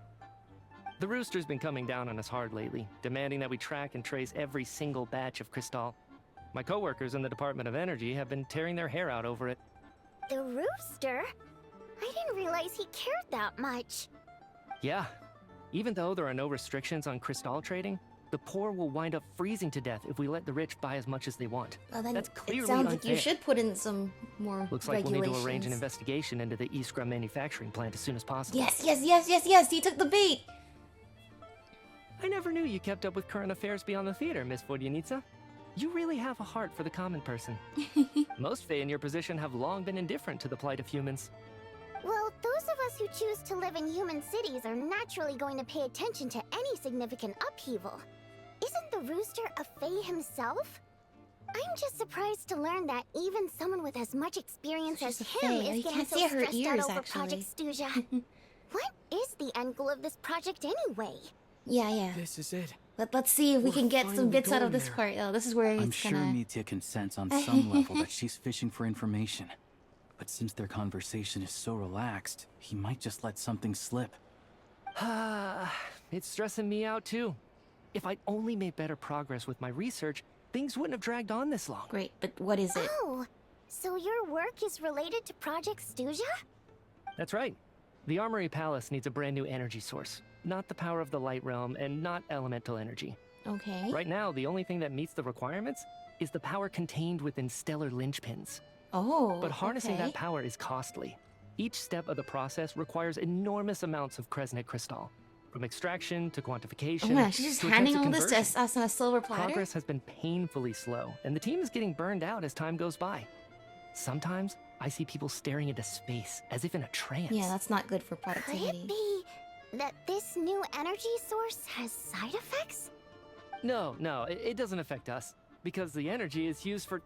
[SPEAKER 7] The Rooster's been coming down on us hard lately, demanding that we track and trace every single batch of Crystal. My coworkers in the Department of Energy have been tearing their hair out over it.
[SPEAKER 3] The rooster? I didn't realize he cared that much.
[SPEAKER 7] Yeah. Even though there are no restrictions on Crystal trading, the poor will wind up freezing to death if we let the rich buy as much as they want.
[SPEAKER 1] Well, then
[SPEAKER 7] That's
[SPEAKER 1] it
[SPEAKER 7] clearly
[SPEAKER 1] sounds like you
[SPEAKER 7] unfair.
[SPEAKER 1] should put in some more
[SPEAKER 7] Looks like we'll
[SPEAKER 1] regulations.
[SPEAKER 7] need to arrange an investigation into the Iskra manufacturing plant as soon as possible.
[SPEAKER 1] Yes, he took the bait.
[SPEAKER 7] I never knew you kept up with current affairs beyond the theater, Miss Vodyanica. You really have a heart for the common person. Most Fae in your position have long been indifferent to the plight of humans.
[SPEAKER 3] Well, those of us who choose to live in human cities are naturally going to pay attention to any significant upheaval. Isn't the rooster a Fae himself? I'm just surprised to learn that even someone with as much experience
[SPEAKER 1] So
[SPEAKER 3] as
[SPEAKER 1] she's a
[SPEAKER 3] him
[SPEAKER 1] Fae.
[SPEAKER 3] is
[SPEAKER 1] You
[SPEAKER 3] getting
[SPEAKER 1] can't
[SPEAKER 3] so
[SPEAKER 1] see her
[SPEAKER 3] stressed
[SPEAKER 1] ears,
[SPEAKER 3] out over
[SPEAKER 1] actually.
[SPEAKER 3] Project Stuja. What is the end goal of this project anyway?
[SPEAKER 1] Yeah.
[SPEAKER 4] This is it.
[SPEAKER 1] Let's see if we
[SPEAKER 4] We're
[SPEAKER 1] can get some
[SPEAKER 4] finally
[SPEAKER 1] bits out of
[SPEAKER 4] going
[SPEAKER 1] this
[SPEAKER 4] there.
[SPEAKER 1] part. Oh, this is where
[SPEAKER 2] I'm
[SPEAKER 1] it's
[SPEAKER 2] sure
[SPEAKER 1] gonna...
[SPEAKER 2] Mitya consents on some level that she's fishing for information. But since their conversation is so relaxed, he might just let something slip.
[SPEAKER 7] It's stressing me out too. If I'd only made better progress with my research, things wouldn't have dragged on this long.
[SPEAKER 1] Great, but what is it?
[SPEAKER 3] Oh, so your work is related to Project Stuja?
[SPEAKER 7] That's right. The Armory Palace needs a brand new energy source. Not the power of the Light Realm and not elemental energy.
[SPEAKER 1] Okay.
[SPEAKER 7] Right now, the only thing that meets the requirements is the power contained within stellar linchpins.
[SPEAKER 1] Oh,
[SPEAKER 7] But harnessing
[SPEAKER 1] okay.
[SPEAKER 7] that power is costly. Each step of the process requires enormous amounts of Kresnik crystal. From extraction to quantification.
[SPEAKER 1] Oh man, she's just
[SPEAKER 7] to
[SPEAKER 1] handing
[SPEAKER 7] attempted
[SPEAKER 1] all this to
[SPEAKER 7] conversion.
[SPEAKER 1] us on a silver platter?
[SPEAKER 7] Progress has been painfully slow, and the team is getting burned out as time goes by. Sometimes, I see people staring into space as if in a trance.
[SPEAKER 1] Yeah, that's not good for
[SPEAKER 3] Could
[SPEAKER 1] productivity.
[SPEAKER 3] it be that this new energy source has side effects?
[SPEAKER 7] No, it doesn't affect us. Because the energy is used for...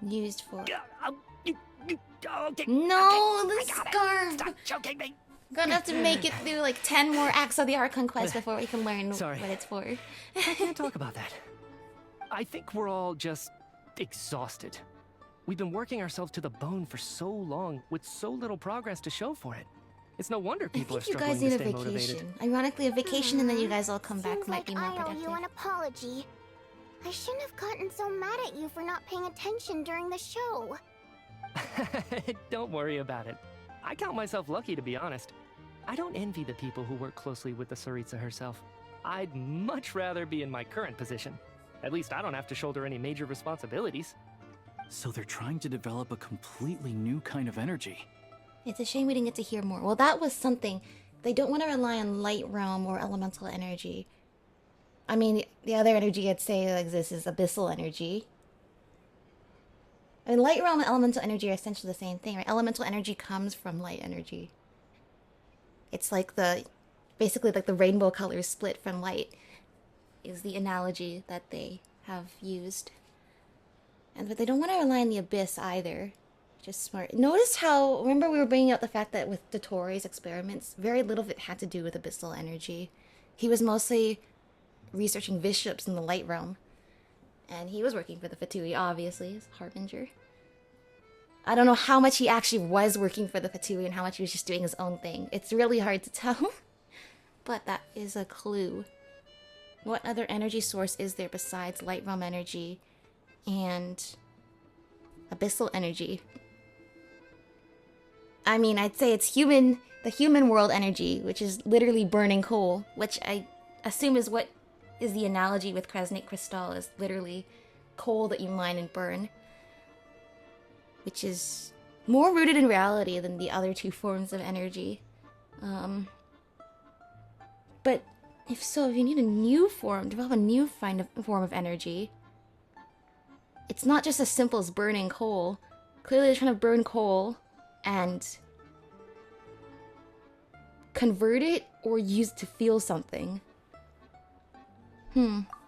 [SPEAKER 1] Used for...
[SPEAKER 7] Okay.
[SPEAKER 1] No, the
[SPEAKER 7] I got it.
[SPEAKER 1] scarf!
[SPEAKER 7] Stop choking me!
[SPEAKER 1] Gonna have to make it through like 10 more acts of the Archon quest before we can learn
[SPEAKER 7] Sorry.
[SPEAKER 1] what it's for.
[SPEAKER 7] I can't talk about that. I think we're all just exhausted. We've been working ourselves to the bone for so long with so little progress to show for it. It's no wonder
[SPEAKER 1] I
[SPEAKER 7] people are
[SPEAKER 1] think you
[SPEAKER 7] struggling
[SPEAKER 1] guys need
[SPEAKER 7] to
[SPEAKER 1] a
[SPEAKER 7] stay motivated.
[SPEAKER 1] vacation. Ironically, a vacation and then you guys all come back
[SPEAKER 3] Seems
[SPEAKER 1] might
[SPEAKER 3] like
[SPEAKER 1] be more
[SPEAKER 3] I owe
[SPEAKER 1] productive.
[SPEAKER 3] you an apology. I shouldn't have gotten so mad at you for not paying attention during the show.
[SPEAKER 7] Don't worry about it. I count myself lucky, to be honest. I don't envy the people who work closely with the Tsaritsa herself. I'd much rather be in my current position. At least I don't have to shoulder any major responsibilities.
[SPEAKER 2] So they're trying to develop a completely new kind of energy.
[SPEAKER 1] It's a shame we didn't get to hear more. Well, that was something. They don't want to rely on light realm or elemental energy. I mean, the other energy I'd say that exists is abyssal energy. I mean, light realm and elemental energy are essentially the same thing, right? Elemental energy comes from light energy. It's like basically like the rainbow colors split from light is the analogy that they have used. But they don't want to rely on the abyss either. Just smart. Notice how, remember we were bringing out the fact that with Dottoro's experiments, very little of it had to do with abyssal energy. He was mostly researching bishops in the light realm. And he was working for the Fatui, obviously, as Harbinger. I don't know how much he actually was working for the Fatui and how much he was just doing his own thing. It's really hard to tell. But that is a clue. What other energy source is there besides light realm energy and abyssal energy? I mean, I'd say it's the human world energy, which is literally burning coal, which I assume is what is the analogy with Kresnik Crystal, is literally coal that you mine and burn, which is more rooted in reality than the other two forms of energy. But If so, if you need a new form, develop a new form of energy. It's not just as simple as burning coal. Clearly they're trying to burn coal and convert it or use it to feel something.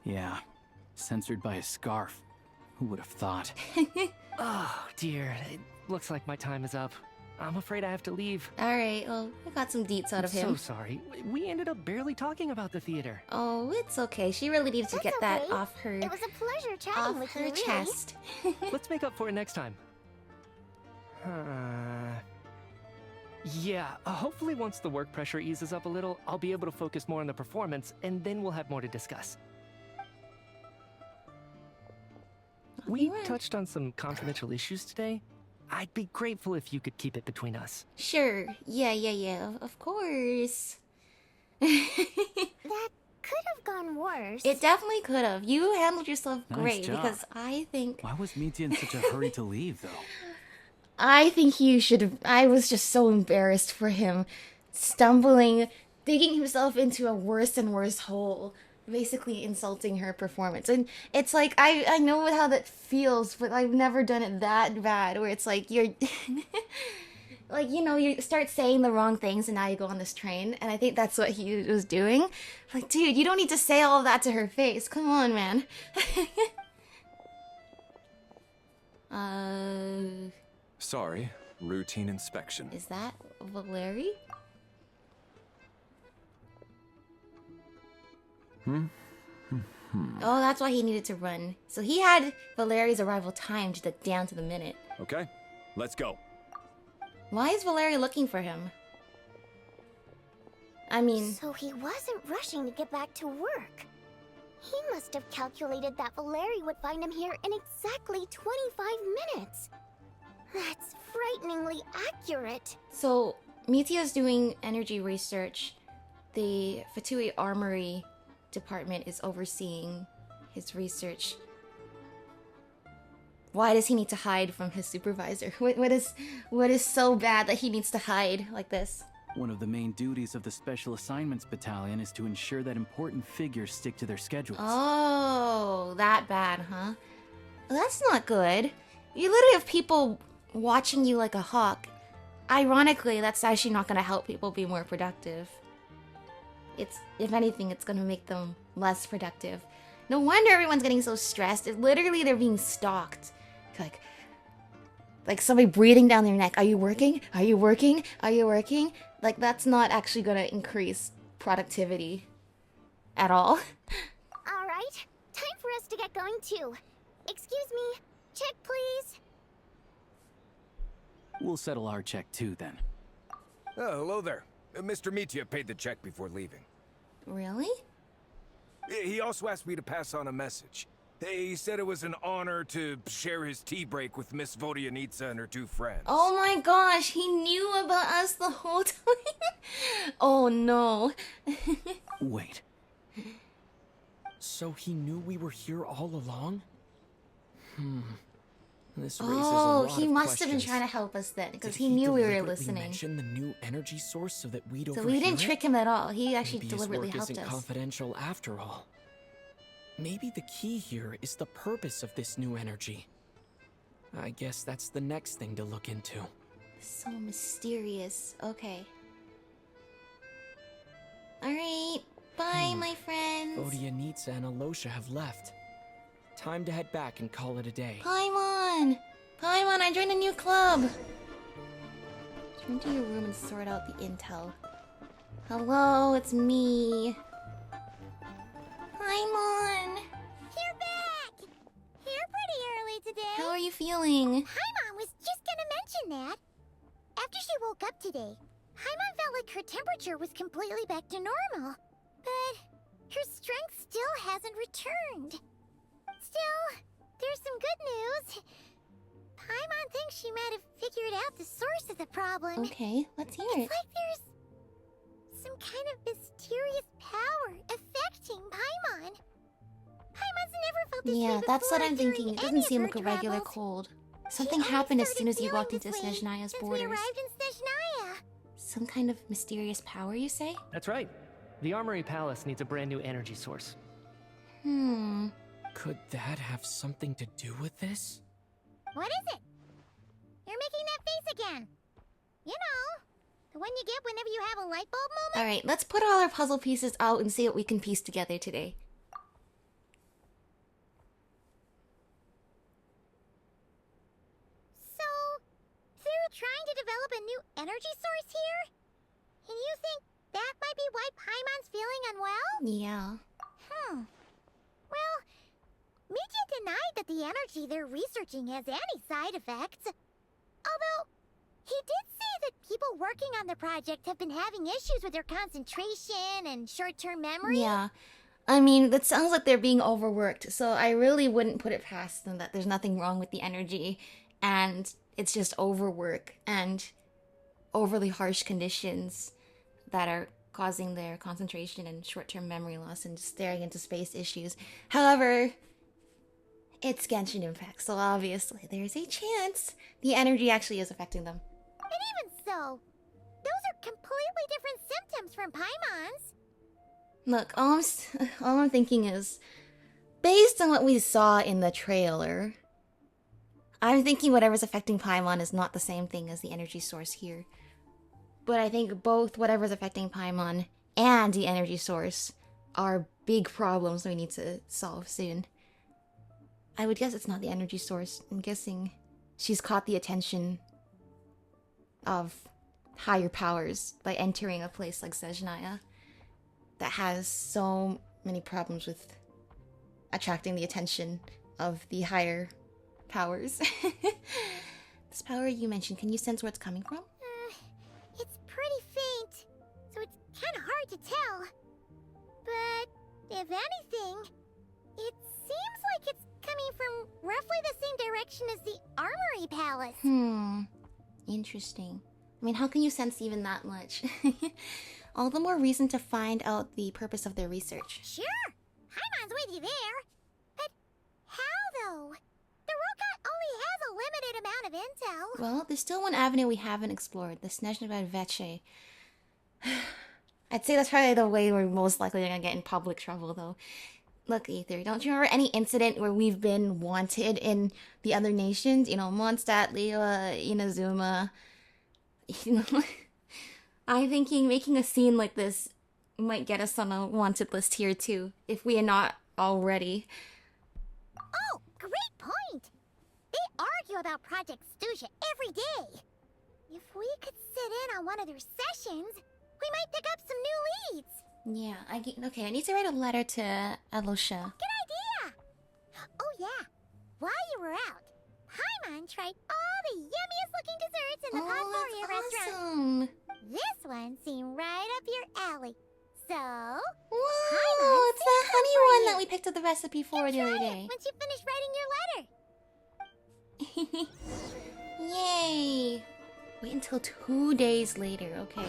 [SPEAKER 2] Yeah, censored by a scarf. Who would have thought?
[SPEAKER 7] Oh, dear. It looks like my time is up. I'm afraid I have to leave.
[SPEAKER 1] Alright, well, we got some deets out of
[SPEAKER 7] So
[SPEAKER 1] him.
[SPEAKER 7] sorry. We ended up barely talking about the theater.
[SPEAKER 1] Oh, it's okay. She really needed to
[SPEAKER 3] That's
[SPEAKER 1] get that
[SPEAKER 3] okay.
[SPEAKER 1] off her,
[SPEAKER 3] It was a pleasure chatting
[SPEAKER 1] off
[SPEAKER 3] with
[SPEAKER 1] her
[SPEAKER 3] you, really.
[SPEAKER 1] chest.
[SPEAKER 7] Let's make up for it next time. Yeah, hopefully once the work pressure eases up a little, I'll be able to focus more on the performance, and then we'll have more to discuss. We
[SPEAKER 1] Alright.
[SPEAKER 7] touched on some confidential issues today. I'd be grateful if you could keep it between us.
[SPEAKER 1] Sure. Yeah. Of course.
[SPEAKER 3] That could have gone worse.
[SPEAKER 1] It definitely could have. You handled yourself
[SPEAKER 2] Nice
[SPEAKER 1] great
[SPEAKER 2] job.
[SPEAKER 1] because I think
[SPEAKER 2] Why was Mitya in such a hurry to leave, though?
[SPEAKER 1] you should have. I was just so embarrassed for him, stumbling, digging himself into a worse and worse hole, basically insulting her performance. And it's like I know how that feels, but I've never done it that bad. Where it's like you're. Like, you know, you start saying the wrong things and now you go on this train. And I think that's what he was doing. Like, dude, you don't need to say all of that to her face. Come on, man.
[SPEAKER 8] Sorry, routine inspection.
[SPEAKER 1] Is that Valeri? Oh, that's why he needed to run. So he had Valeri's arrival timed down to the minute.
[SPEAKER 8] Okay, let's go.
[SPEAKER 1] Why is Valeri looking for him? I mean,
[SPEAKER 3] So he wasn't rushing to get back to work. He must have calculated that Valeri would find him here in exactly 25 minutes. That's frighteningly accurate.
[SPEAKER 1] so Mitya's doing energy research. The Fatui Armory department is overseeing his research. Why does he need to hide from his supervisor? What is so bad that he needs to hide like this?
[SPEAKER 2] One of the main duties of the Special Assignments Battalion is to ensure that important figures stick to their schedules.
[SPEAKER 1] Oh, that bad, huh? Well, that's not good. You literally have people watching you like a hawk. Ironically, that's actually not going to help people be more productive. It's, if anything, it's going to make them less productive. No wonder everyone's getting so stressed. Literally, they're being stalked. Like somebody breathing down their neck. Are you working? Are you working? Are you working? Like, that's not actually going to increase productivity at all.
[SPEAKER 3] All right, time for us to get going too. Excuse me, check please.
[SPEAKER 2] We'll settle our check too, then.
[SPEAKER 9] Oh, hello there. Mr. Mitya paid the check before leaving.
[SPEAKER 1] Really?
[SPEAKER 9] He also asked me to pass on a message. He said it was an honor to share his tea break with Miss Vodyanitsa and her two friends.
[SPEAKER 1] Oh my gosh, he knew about us the whole time. Oh no.
[SPEAKER 2] Wait,
[SPEAKER 4] So he knew we were here all along? This raises a
[SPEAKER 1] Oh,
[SPEAKER 4] lot
[SPEAKER 1] he
[SPEAKER 4] of
[SPEAKER 1] must have been
[SPEAKER 4] questions.
[SPEAKER 1] trying to help us then, because
[SPEAKER 4] Did
[SPEAKER 1] he knew we were
[SPEAKER 4] deliberately
[SPEAKER 1] listening.
[SPEAKER 4] mention the new energy source so that we'd
[SPEAKER 1] So
[SPEAKER 4] overhear
[SPEAKER 1] we didn't
[SPEAKER 4] it?
[SPEAKER 1] trick him at all. He actually
[SPEAKER 4] Maybe his
[SPEAKER 1] deliberately
[SPEAKER 4] work
[SPEAKER 1] helped
[SPEAKER 4] isn't
[SPEAKER 1] us.
[SPEAKER 4] confidential after all. Maybe the key here is the purpose of this new energy. I guess that's the next thing to look into.
[SPEAKER 1] So mysterious. Okay. Alright. Bye, my friends.
[SPEAKER 4] Vodyanitsa and Alosha have left. Time to head back and call it a day.
[SPEAKER 1] Paimon! Paimon, I joined a new club! Turn to your room and sort out the intel. Hello, it's me. Paimon!
[SPEAKER 3] You're back! Here pretty early today.
[SPEAKER 1] How are you feeling?
[SPEAKER 3] Paimon was just gonna mention that. After she woke up today, Paimon felt like her temperature was completely back to normal. But her strength still hasn't returned. Still, there's some good news. Paimon thinks she might have figured out the source of the problem.
[SPEAKER 1] Okay, let's hear it.
[SPEAKER 3] It's like there's some kind of mysterious power affecting Paimon. Paimon's never felt this way
[SPEAKER 1] Yeah, that's what
[SPEAKER 3] before
[SPEAKER 1] I'm thinking.
[SPEAKER 3] during
[SPEAKER 1] It doesn't
[SPEAKER 3] any of
[SPEAKER 1] seem
[SPEAKER 3] her
[SPEAKER 1] like a regular
[SPEAKER 3] travels.
[SPEAKER 1] cold.
[SPEAKER 3] She
[SPEAKER 1] Something
[SPEAKER 3] only
[SPEAKER 1] happened as
[SPEAKER 3] started
[SPEAKER 1] soon as you
[SPEAKER 3] feeling
[SPEAKER 1] walked into
[SPEAKER 3] this way
[SPEAKER 1] Snezhnaya's
[SPEAKER 3] since we
[SPEAKER 1] borders.
[SPEAKER 3] arrived in Snezhnaya.
[SPEAKER 1] Some kind of mysterious power, you say?
[SPEAKER 7] That's right. The Armory Palace needs a brand new energy source.
[SPEAKER 4] Could that have something to do with this?
[SPEAKER 3] What is it? You're making that face again. You know, the one you get whenever you have a light bulb moment?
[SPEAKER 1] Alright, let's put all our puzzle pieces out and see what we can piece together today.
[SPEAKER 3] So, they're trying to develop a new energy source here? And you think that might be why Paimon's feeling unwell?
[SPEAKER 1] Yeah.
[SPEAKER 3] Well, Miki denied that the energy they're researching has any side effects. Although, he did say that people working on the project have been having issues with their concentration and short-term memory.
[SPEAKER 1] Yeah. I mean, that sounds like they're being overworked, so I really wouldn't put it past them that there's nothing wrong with the energy, and it's just overwork and overly harsh conditions that are causing their concentration and short-term memory loss and staring into space issues. However, it's Genshin Impact, so obviously there's a chance the energy actually is affecting them.
[SPEAKER 3] And even so, those are completely different symptoms from Paimon's.
[SPEAKER 1] Look, all I'm thinking is, based on what we saw in the trailer, I'm thinking whatever's affecting Paimon is not the same thing as the energy source here. But I think both whatever's affecting Paimon and the energy source are big problems we need to solve soon. I would guess it's not the energy source. I'm guessing she's caught the attention of higher powers by entering a place like Snezhnaya that has so many problems with attracting the attention of the higher powers. This power you mentioned, can you sense where it's coming from?
[SPEAKER 3] It's pretty faint, so it's kind of hard to tell. But, if anything, it seems like it's coming from roughly the same direction as the Armory Palace.
[SPEAKER 1] Interesting. I mean, how can you sense even that much? All the more reason to find out the purpose of their research.
[SPEAKER 3] Sure, Paimon's with you there. But how, though? The Rokot only has a limited amount of intel.
[SPEAKER 1] Well, there's still one avenue we haven't explored, the Snezhnaya. I'd say that's probably the way we're most likely gonna get in public trouble, though. Look, Aether, don't you remember any incident where we've been wanted in the other nations? You know, Mondstadt, Liyue, Inazuma. You know, I'm thinking making a scene like this might get us on a wanted list here, too, if we are not already.
[SPEAKER 3] Oh, great point! They argue about Project Stuja every day. If we could sit in on one of their sessions, we might pick up some new leads.
[SPEAKER 1] Yeah, okay, I need to write a letter to Alosha.
[SPEAKER 3] Good idea! Oh yeah, while you were out, Paimon tried all the yummiest looking desserts in the Podporia restaurant.
[SPEAKER 1] Awesome!
[SPEAKER 3] This one seemed right up your alley. So,
[SPEAKER 1] Wow,
[SPEAKER 3] Paimon
[SPEAKER 1] it's the
[SPEAKER 3] saved
[SPEAKER 1] honey
[SPEAKER 3] some
[SPEAKER 1] one
[SPEAKER 3] for
[SPEAKER 1] that
[SPEAKER 3] you.
[SPEAKER 1] we picked up the recipe for the other
[SPEAKER 3] Try
[SPEAKER 1] day.
[SPEAKER 3] it once you finish writing your letter.
[SPEAKER 1] Yay! Wait until 2 days later. Okay.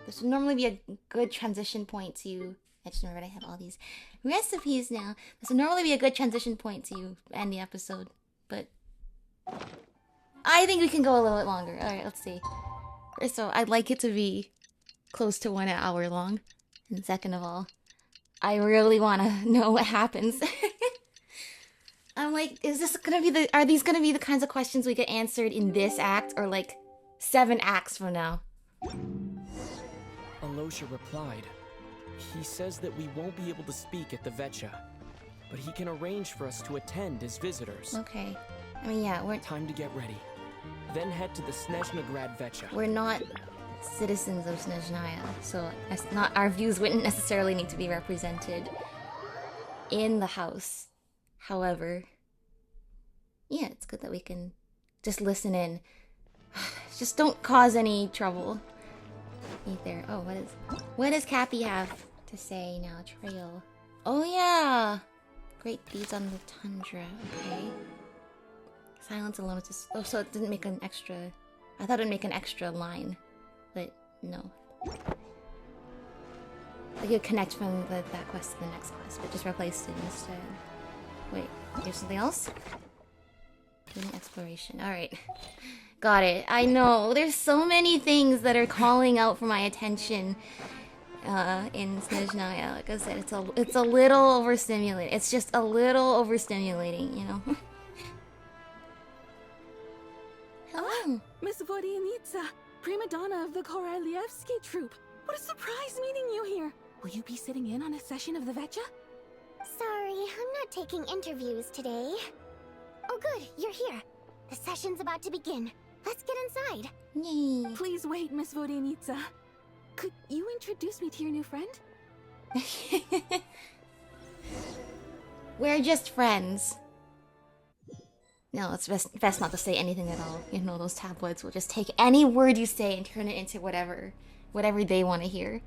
[SPEAKER 1] This would normally be a good transition point to... I just remembered I have all these recipes now. This would normally be a good transition point to end the episode. But... I think we can go a little bit longer. Alright, let's see. First of all, I'd like it to be close to 1 hour long. And second of all, I really want to know what happens. I'm like, is this gonna be are these gonna be the kinds of questions we get answered in this act, or like 7 acts from now?
[SPEAKER 4] Alosha replied. He says that we won't be able to speak at the Vetcha, but he can arrange for us to attend as visitors.
[SPEAKER 1] Okay. I mean, yeah,
[SPEAKER 4] Time to get ready. Then head to the Snezhnaya Vetcha.
[SPEAKER 1] we're not citizens of Snezhnaya, so our views wouldn't necessarily need to be represented in the house. However, yeah, it's good that we can just listen in. Just don't cause any trouble. Either. Oh, what does Cappy have to say now? Trail. Oh yeah! Great deeds on the tundra. Okay. Silence alone is just... Oh, so it didn't make an extra... I thought it'd make an extra line. But, no. I could connect from that quest to the next quest, but just replace it instead. Wait, here's something else? Doing exploration. Alright. Got it. I know. There's so many things that are calling out for my attention. in Snezhnaya. Like I said, it's a little overstimulating. It's just a little overstimulating, you know. Hello.
[SPEAKER 10] Miss Vodyanitsa, prima donna of the Korolievsky troupe. What a surprise meeting you here. Will you be sitting in on a session of the Vetcha?
[SPEAKER 3] Sorry, I'm not taking interviews today. Oh good, you're here. The session's about to begin. Let's get inside.
[SPEAKER 1] Yay.
[SPEAKER 10] Please wait, Miss Vodyanitsa. Could you introduce me to your new friend?
[SPEAKER 1] We're just friends. No, it's best not to say anything at all. You know, those tabloids will just take any word you say and turn it into whatever they want to hear.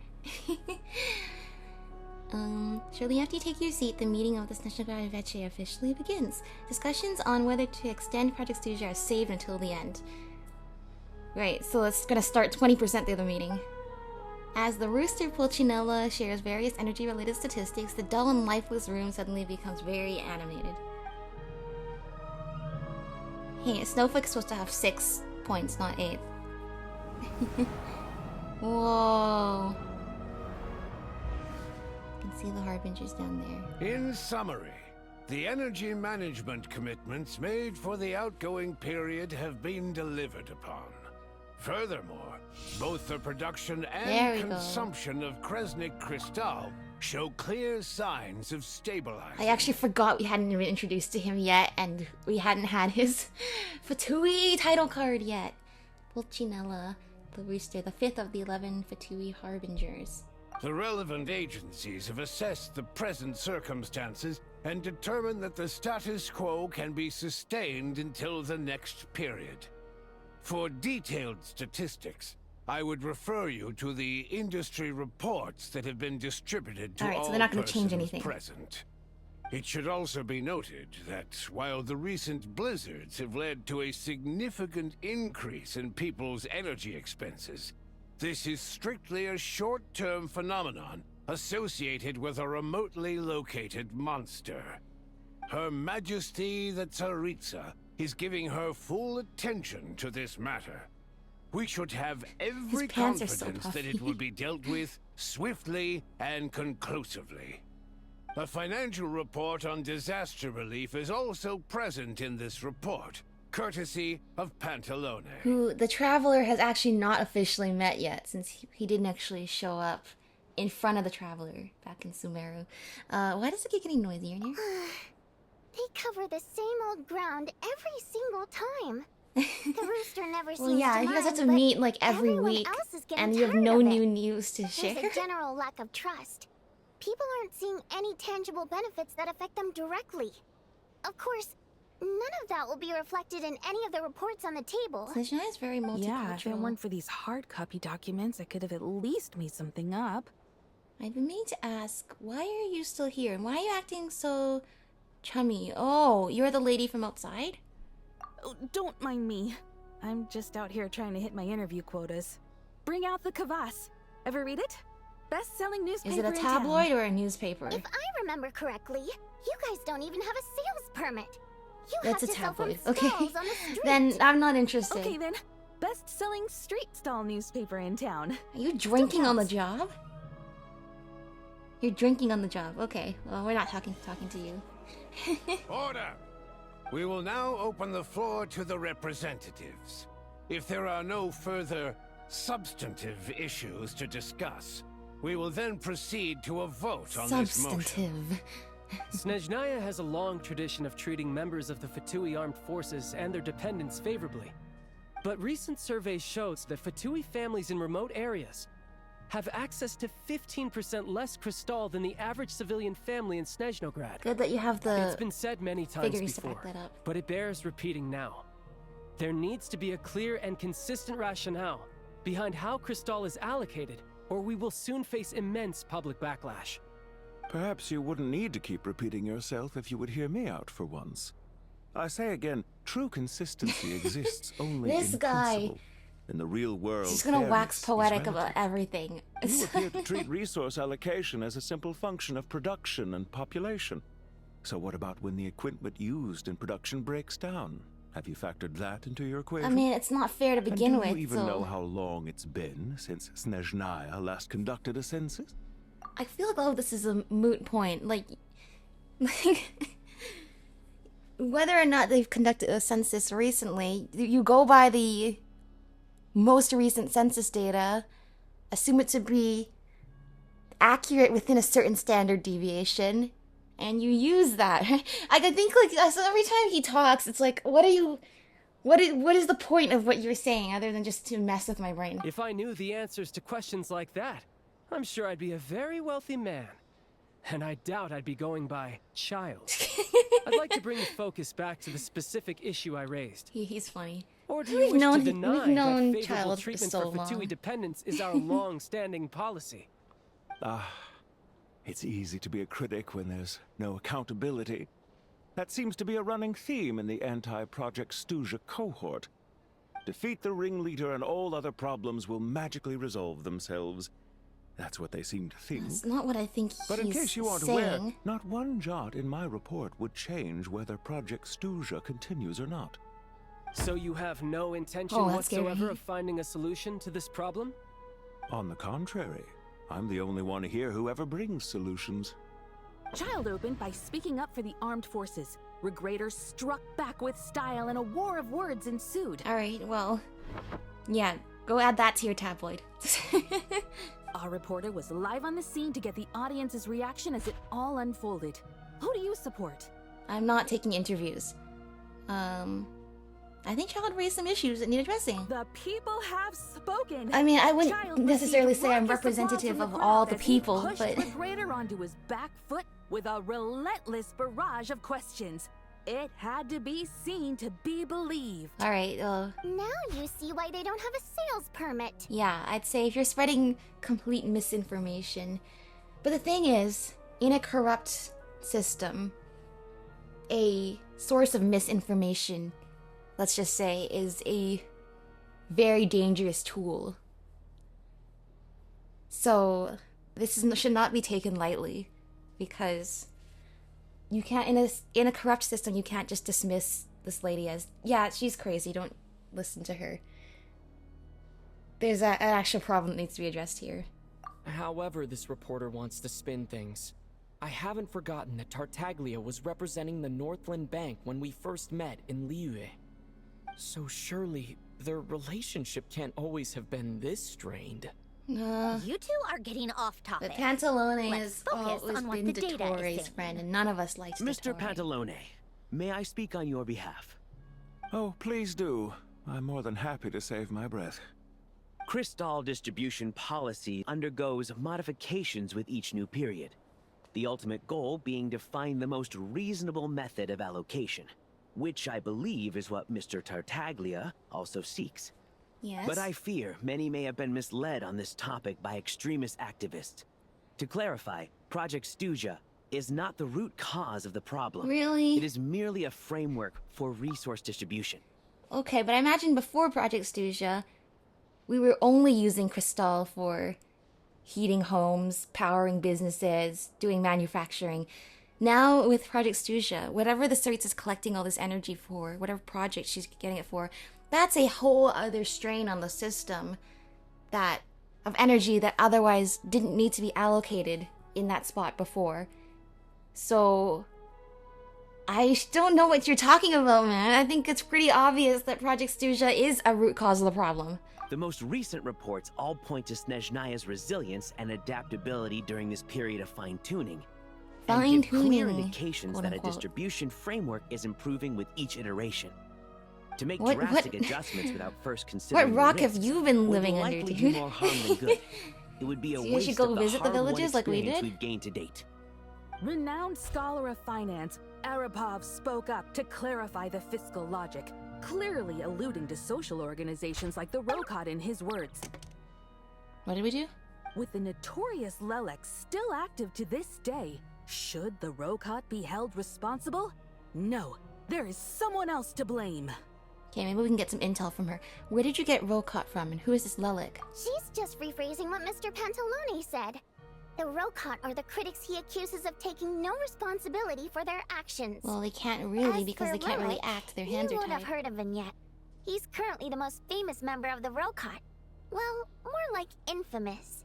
[SPEAKER 1] Shortly after you take your seat, the meeting of the Snezhnaya Vetche officially begins. Discussions on whether to extend Project Studio are saved until the end. Right, so it's gonna start 20% through the meeting. As the rooster Pulcinella shares various energy-related statistics, the dull and lifeless room suddenly becomes very animated. Hey, Snowflake's supposed to have 6 points, not 8. Whoa. You can see the Harbingers down there.
[SPEAKER 11] In summary, the energy management commitments made for the outgoing period have been delivered upon. Furthermore, both the production and consumption of Kresnik Crystal show clear signs of stabilizing.
[SPEAKER 1] I actually forgot we hadn't been introduced to him yet, and we hadn't had his Fatui title card yet. Pulcinella, the rooster, the 5th of the 11 Fatui Harbingers.
[SPEAKER 11] The relevant agencies have assessed the present circumstances and determined that the status quo can be sustained until the next period. For detailed statistics, I would refer you to the industry reports that have been distributed to all
[SPEAKER 1] so they're not going to change
[SPEAKER 11] persons
[SPEAKER 1] anything.
[SPEAKER 11] present. It should also be noted that while the recent blizzards have led to a significant increase in people's energy expenses, this is strictly a short-term phenomenon associated with a remotely located monster. Her Majesty the Tsaritsa is giving her full attention to this matter. We should have every confidence that it will be dealt with swiftly and conclusively. A financial report on disaster relief is also present in this report, courtesy of Pantalone.
[SPEAKER 1] Who the Traveler has actually not officially met yet, since he didn't actually show up in front of the Traveler back in Sumeru. Why does it keep getting noisier in here?
[SPEAKER 3] They cover the same old ground every single time. The rooster never seems
[SPEAKER 1] Well, yeah,
[SPEAKER 3] to
[SPEAKER 1] you guys have
[SPEAKER 3] mind,
[SPEAKER 1] to meet like every
[SPEAKER 3] everyone
[SPEAKER 1] week,
[SPEAKER 3] else is getting
[SPEAKER 1] and you have
[SPEAKER 3] tired
[SPEAKER 1] no
[SPEAKER 3] of it.
[SPEAKER 1] new news to share.
[SPEAKER 3] There's a general lack of trust. People aren't seeing any tangible benefits that affect them directly. Of course, none of that will be reflected in any of the reports on the table.
[SPEAKER 1] Snezhnaya is very multicultural.
[SPEAKER 10] Yeah, if it weren't for these hard copy documents, I could have at least made something up.
[SPEAKER 1] I've been meaning to ask, why are you still here? And why are you acting so chummy? Oh, you're the lady from outside?
[SPEAKER 10] Oh, don't mind me. I'm just out here trying to hit my interview quotas. Bring out the Kvass. Ever read it? Best-selling newspaper.
[SPEAKER 1] Is it a tabloid or a newspaper?
[SPEAKER 3] If I remember correctly, you guys don't even have a sales permit. You
[SPEAKER 1] That's
[SPEAKER 3] have
[SPEAKER 1] a
[SPEAKER 3] to sell from
[SPEAKER 1] tabloid. Okay.
[SPEAKER 3] stalls on the street.
[SPEAKER 1] Then I'm not interested.
[SPEAKER 10] Okay then. Best-selling street stall newspaper in town.
[SPEAKER 1] Are you drinking on the job? You're drinking on the job. Okay. Well, we're not talking to you.
[SPEAKER 11] Order! We will now open the floor to the representatives. If there are no further substantive issues to discuss, we will then proceed to a vote on this motion.
[SPEAKER 1] Substantive.
[SPEAKER 12] Snezhnaya has a long tradition of treating members of the Fatui armed forces and their dependents favorably. But recent surveys shows that Fatui families in remote areas have access to 15% less crystal than the average civilian family in Snezhnograd.
[SPEAKER 1] Good that you have the
[SPEAKER 12] It's been said many times
[SPEAKER 1] figures to
[SPEAKER 12] before,
[SPEAKER 1] back that up.
[SPEAKER 12] but it bears repeating now. There needs to be a clear and consistent rationale behind how crystal is allocated, or we will soon face immense public backlash.
[SPEAKER 13] Perhaps you wouldn't need to keep repeating yourself if you would hear me out for once. I say again, true consistency exists only
[SPEAKER 1] This
[SPEAKER 13] in
[SPEAKER 1] guy.
[SPEAKER 13] principle. In the real world,
[SPEAKER 1] She's gonna wax
[SPEAKER 13] fairness is
[SPEAKER 1] poetic
[SPEAKER 13] relative.
[SPEAKER 1] about everything.
[SPEAKER 13] You appear to treat resource allocation as a simple function of production and population. So what about when the equipment used in production breaks down? Have you factored that into your equation?
[SPEAKER 1] I mean, it's not fair to begin
[SPEAKER 13] and do
[SPEAKER 1] with,
[SPEAKER 13] you even
[SPEAKER 1] so...
[SPEAKER 13] know how long it's been since Snezhnaya last conducted a census?
[SPEAKER 1] I feel like all of this is a moot point. Like whether or not they've conducted a census recently, you go by the most recent census data, assume it to be accurate within a certain standard deviation, and you use that. I can think, like, so every time he talks, it's like, what is the point of what you're saying other than just to mess with my brain?
[SPEAKER 12] If I knew the answers to questions like that, I'm sure I'd be a very wealthy man. And I doubt I'd be going by child. I'd like to bring the focus back to the specific issue I raised.
[SPEAKER 1] He's funny.
[SPEAKER 12] Or do you wish to deny that favorable
[SPEAKER 1] child
[SPEAKER 12] treatment
[SPEAKER 1] for so
[SPEAKER 12] for Fatui
[SPEAKER 1] long.
[SPEAKER 12] dependents is our long-standing policy?
[SPEAKER 13] It's easy to be a critic when there's no accountability. That seems to be a running theme in the anti-Project Stuzha cohort. Defeat the ringleader and all other problems will magically resolve themselves. That's what they seem to think.
[SPEAKER 1] That's not what I think
[SPEAKER 13] But in
[SPEAKER 1] he's
[SPEAKER 13] case you aren't
[SPEAKER 1] saying.
[SPEAKER 13] aware, not one jot in my report would change whether Project Stuzha continues or not.
[SPEAKER 12] So you have no intention
[SPEAKER 1] that's
[SPEAKER 12] whatsoever
[SPEAKER 1] scary.
[SPEAKER 12] of finding a solution to this problem?
[SPEAKER 13] On the contrary, I'm the only one here who ever brings solutions.
[SPEAKER 10] Child opened by speaking up for the armed forces. Regrator struck back with style and a war of words ensued.
[SPEAKER 1] Alright, well, yeah, go add that to your tabloid.
[SPEAKER 10] Our reporter was live on the scene to get the audience's reaction as it all unfolded. Who do you support?
[SPEAKER 1] I'm not taking interviews. I think Child raised some issues that need addressing.
[SPEAKER 10] The people have spoken.
[SPEAKER 1] I mean, I wouldn't
[SPEAKER 10] Child
[SPEAKER 1] necessarily
[SPEAKER 10] received
[SPEAKER 1] say I'm
[SPEAKER 10] raucous
[SPEAKER 1] representative
[SPEAKER 10] applause
[SPEAKER 1] of
[SPEAKER 10] from
[SPEAKER 1] all
[SPEAKER 10] crowd
[SPEAKER 1] the
[SPEAKER 10] as he
[SPEAKER 1] people,
[SPEAKER 10] pushed
[SPEAKER 1] but...
[SPEAKER 10] Regrator onto his back foot with a relentless barrage of questions. It had to be seen to be believed.
[SPEAKER 1] Alright,
[SPEAKER 3] Now you see why they don't have a sales permit.
[SPEAKER 1] yeah, I'd say if you're spreading complete misinformation. But the thing is, in a corrupt system, a source of misinformation, let's just say, is a very dangerous tool. So, should not be taken lightly, because you can't, in a corrupt system, you can't just dismiss this lady as, yeah, she's crazy, don't listen to her. There's an actual problem that needs to be addressed here.
[SPEAKER 4] However this reporter wants to spin things, I haven't forgotten that Tartaglia was representing the Northland Bank when we first met in Liyue. So surely, their relationship can't always have been this strained.
[SPEAKER 3] You two are getting off topic.
[SPEAKER 1] But Pantalone
[SPEAKER 3] Let's
[SPEAKER 1] has
[SPEAKER 3] focus
[SPEAKER 1] always
[SPEAKER 3] on what
[SPEAKER 1] been
[SPEAKER 3] the data
[SPEAKER 1] Dottoro's
[SPEAKER 3] is saying.
[SPEAKER 1] friend, and none of us liked
[SPEAKER 14] Mr.
[SPEAKER 1] Dottore.
[SPEAKER 14] Pantalone, may I speak on your behalf?
[SPEAKER 13] Oh, please do. I'm more than happy to save my breath.
[SPEAKER 14] Crystal distribution policy undergoes modifications with each new period. The ultimate goal being to find the most reasonable method of allocation, which I believe is what Mr. Tartaglia also seeks.
[SPEAKER 1] Yes.
[SPEAKER 14] But I fear many may have been misled on this topic by extremist activists. To clarify, Project Stuzha is not the root cause of the problem.
[SPEAKER 1] Really?
[SPEAKER 14] It is merely a framework for resource distribution.
[SPEAKER 1] Okay, but I imagine before Project Stuzha, we were only using Crystal for heating homes, powering businesses, doing manufacturing. Now, with Project Stuzha, whatever the Ceres is collecting all this energy for, whatever project she's getting it for, that's a whole other strain on the system of energy that otherwise didn't need to be allocated in that spot before. So, I don't know what you're talking about, man. I think it's pretty obvious that Project Stuzha is a root cause of the problem.
[SPEAKER 14] The most recent reports all point to Snezhnaya's resilience and adaptability during this period of fine-tuning. And give clear
[SPEAKER 1] Fine-tuning,
[SPEAKER 14] indications that a
[SPEAKER 1] quote-unquote.
[SPEAKER 14] distribution framework is improving with each iteration. To make
[SPEAKER 1] What-
[SPEAKER 14] drastic
[SPEAKER 1] what-
[SPEAKER 14] adjustments without first considering
[SPEAKER 1] What rock
[SPEAKER 14] the
[SPEAKER 1] have
[SPEAKER 14] risks
[SPEAKER 1] you been
[SPEAKER 14] would
[SPEAKER 1] living under,
[SPEAKER 14] likely
[SPEAKER 1] dude?
[SPEAKER 14] do more harm than good. It would be a
[SPEAKER 1] So you
[SPEAKER 14] waste
[SPEAKER 1] should go
[SPEAKER 14] of the
[SPEAKER 1] visit the
[SPEAKER 14] hard-won
[SPEAKER 1] villages like we
[SPEAKER 14] experience
[SPEAKER 1] did?
[SPEAKER 14] we've gained to date.
[SPEAKER 10] Renowned scholar of finance, Arapov spoke up to clarify the fiscal logic, clearly alluding to social organizations like the Rokot in his words.
[SPEAKER 1] What did we do?
[SPEAKER 10] With the notorious Lelek still active to this day, should the Rokot be held responsible? No, there is someone else to blame.
[SPEAKER 1] Okay, maybe we can get some intel from her. Where did you get Rokot from, and who is this Lelek?
[SPEAKER 3] She's just rephrasing what Mr. Pantalone said. The Rokot are the critics he accuses of taking no responsibility for their actions.
[SPEAKER 1] Well, they can't really
[SPEAKER 3] As
[SPEAKER 1] because
[SPEAKER 3] for
[SPEAKER 1] they can't really
[SPEAKER 3] Lilith,
[SPEAKER 1] act. Their hands
[SPEAKER 3] you
[SPEAKER 1] are
[SPEAKER 3] won't have
[SPEAKER 1] tied.
[SPEAKER 3] heard of him yet. He's currently the most famous member of the Rokot. Well, more like infamous.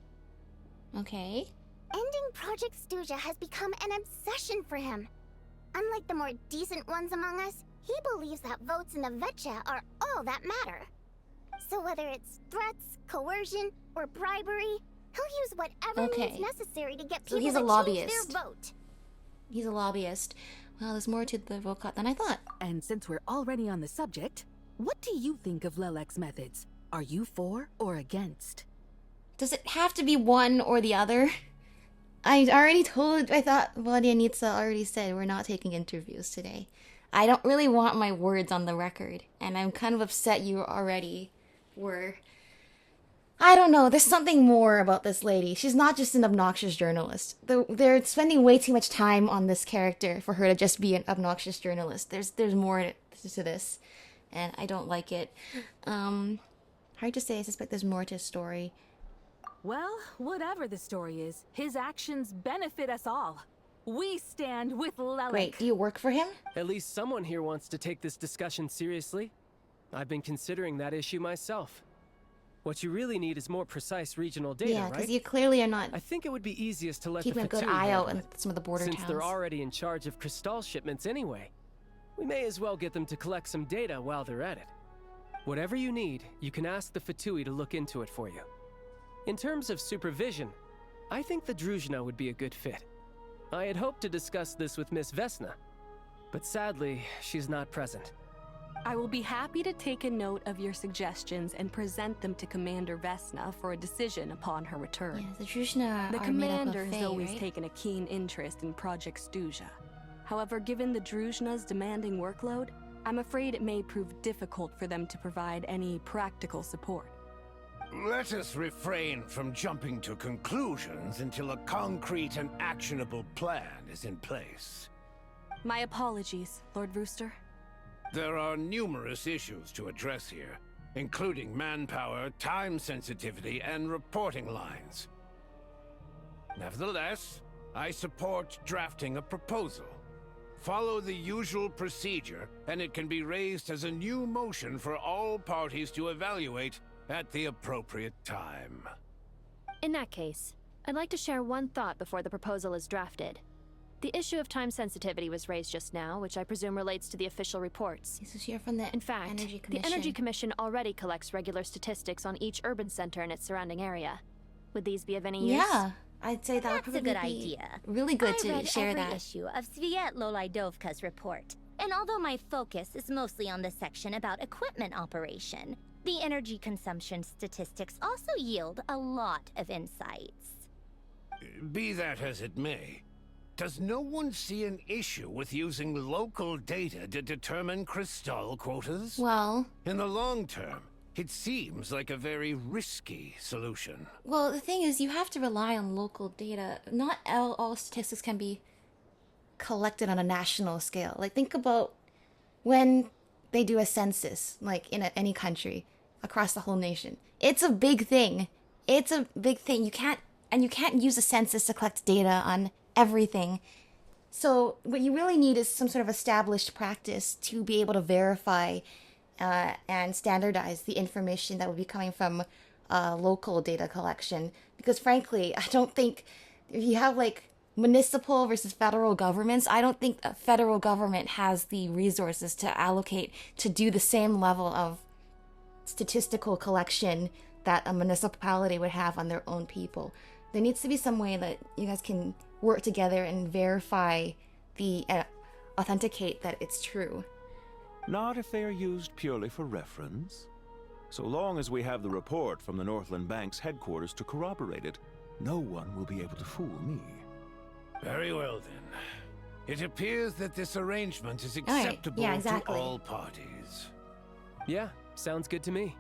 [SPEAKER 1] Okay.
[SPEAKER 3] Ending Project Stuja has become an obsession for him. Unlike the more decent ones among us, he believes that votes in the Vetcha are all that matter. So whether it's threats, coercion, or bribery, he'll use whatever means necessary to get
[SPEAKER 1] So
[SPEAKER 3] people
[SPEAKER 1] he's a
[SPEAKER 3] to
[SPEAKER 1] lobbyist.
[SPEAKER 3] change their vote.
[SPEAKER 1] He's a lobbyist. Well, there's more to the Rokot than I thought.
[SPEAKER 10] And since we're already on the subject, what do you think of Lelek's methods? Are you for or against?
[SPEAKER 1] Does it have to be one or the other? I thought Vodianitsa already said we're not taking interviews today. I don't really want my words on the record, and I'm kind of upset you already were. I don't know, there's something more about this lady. She's not just an obnoxious journalist. They're spending way too much time on this character for her to just be an obnoxious journalist. There's more to this, and I don't like it. Hard to say, I suspect there's more to his story.
[SPEAKER 10] Well, whatever the story is, his actions benefit us all. We stand with Lelek.
[SPEAKER 1] Great, do you work for him?
[SPEAKER 12] At least someone here wants to take this discussion seriously. I've been considering that issue myself. What you really need is more precise regional data,
[SPEAKER 1] Yeah,
[SPEAKER 12] right?
[SPEAKER 1] because you clearly are not.
[SPEAKER 12] I think it would be easiest to let
[SPEAKER 1] keeping
[SPEAKER 12] the
[SPEAKER 1] a good
[SPEAKER 12] Fatui
[SPEAKER 1] eye out
[SPEAKER 12] handle
[SPEAKER 1] in
[SPEAKER 12] it.
[SPEAKER 1] some of the border
[SPEAKER 12] Since
[SPEAKER 1] towns.
[SPEAKER 12] they're already in charge of Crystal shipments anyway, we may as well get them to collect some data while they're at it. Whatever you need, you can ask the Fatui to look into it for you. In terms of supervision, I think the Druzhna would be a good fit. I had hoped to discuss this with Miss Vesna, but sadly, she's not present.
[SPEAKER 15] I will be happy to take a note of your suggestions and present them to Commander Vesna for a decision upon her return.
[SPEAKER 1] Yeah, the Druzhna
[SPEAKER 15] The
[SPEAKER 1] are
[SPEAKER 15] commander
[SPEAKER 1] made up of
[SPEAKER 15] has
[SPEAKER 1] Fae,
[SPEAKER 15] always
[SPEAKER 1] right?
[SPEAKER 15] taken a keen interest in Project Stuja. However, given the Druzhna's demanding workload, I'm afraid it may prove difficult for them to provide any practical support.
[SPEAKER 11] Let us refrain from jumping to conclusions until a concrete and actionable plan is in place.
[SPEAKER 15] My apologies, Lord Rooster.
[SPEAKER 11] There are numerous issues to address here, including manpower, time sensitivity, and reporting lines. Nevertheless, I support drafting a proposal. Follow the usual procedure, and it can be raised as a new motion for all parties to evaluate at the appropriate time.
[SPEAKER 16] In that case, I'd like to share one thought before the proposal is drafted. The issue of time sensitivity was raised just now, which I presume relates to the official reports.
[SPEAKER 1] This is here from the
[SPEAKER 16] In fact,
[SPEAKER 1] Energy
[SPEAKER 16] the Energy
[SPEAKER 1] Commission.
[SPEAKER 16] Commission already collects regular statistics on each urban center and its surrounding area. Would these be of any use?
[SPEAKER 1] Yeah, I'd say that would
[SPEAKER 17] That's a
[SPEAKER 1] probably
[SPEAKER 17] good
[SPEAKER 1] be
[SPEAKER 17] idea.
[SPEAKER 1] really good
[SPEAKER 17] I
[SPEAKER 1] to
[SPEAKER 17] read
[SPEAKER 1] share
[SPEAKER 17] every
[SPEAKER 1] that.
[SPEAKER 17] issue of Sviet Lolaidovka's report, and although my focus is mostly on the section about equipment operation, the energy consumption statistics also yield a lot of insights.
[SPEAKER 11] Be that as it may, does no one see an issue with using local data to determine Crystal quotas?
[SPEAKER 1] Well,
[SPEAKER 11] in the long term, it seems like a very risky solution.
[SPEAKER 1] well, the thing is, you have to rely on local data. Not all statistics can be collected on a national scale. Like, think about when they do a census, like in any country across the whole nation. It's a big thing. It's a big thing. You can't use a census to collect data on everything. So what you really need is some sort of established practice to be able to verify and standardize the information that would be coming from local data collection. Because frankly, I don't think if you have like municipal versus federal governments, I don't think a federal government has the resources to allocate to do the same level of statistical collection that a municipality would have on their own people. There needs to be some way that you guys can work together and verify authenticate that it's true.
[SPEAKER 13] Not if they are used purely for reference. So long as we have the report from the Northland Bank's headquarters to corroborate it, no one will be able to fool me.
[SPEAKER 11] Very well then. It appears that this arrangement is
[SPEAKER 1] right.
[SPEAKER 11] acceptable
[SPEAKER 1] Yeah, exactly.
[SPEAKER 11] to all parties.
[SPEAKER 12] Yeah, sounds good to me.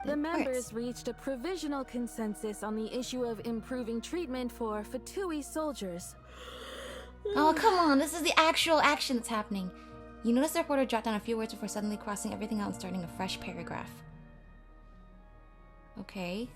[SPEAKER 10] The members reached a provisional consensus on the issue of improving treatment for Fatui soldiers.
[SPEAKER 1] Oh, come on. This is the actual action that's happening. You notice the reporter jot down a few words before suddenly crossing everything out and starting a fresh paragraph. Okay.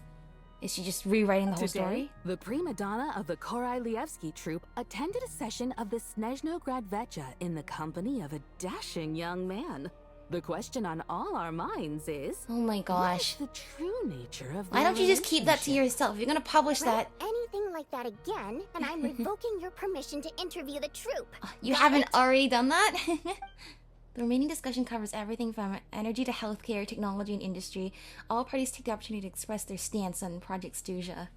[SPEAKER 1] Is she just rewriting the whole
[SPEAKER 10] Today,
[SPEAKER 1] story?
[SPEAKER 10] the prima donna of the Korai-Lievsky troupe attended a session of the Snezhnaya in the company of a dashing young man. The question on all our minds is...
[SPEAKER 1] Oh my gosh.
[SPEAKER 10] What is the true nature of
[SPEAKER 1] Why don't you just keep that to yourself? If you're gonna publish that...
[SPEAKER 3] Anything like that again, and I'm revoking your permission to interview the troupe.
[SPEAKER 1] You haven't already done that? The remaining discussion covers everything from energy to healthcare, technology, and industry. All parties take the opportunity to express their stance on Project Stuzha.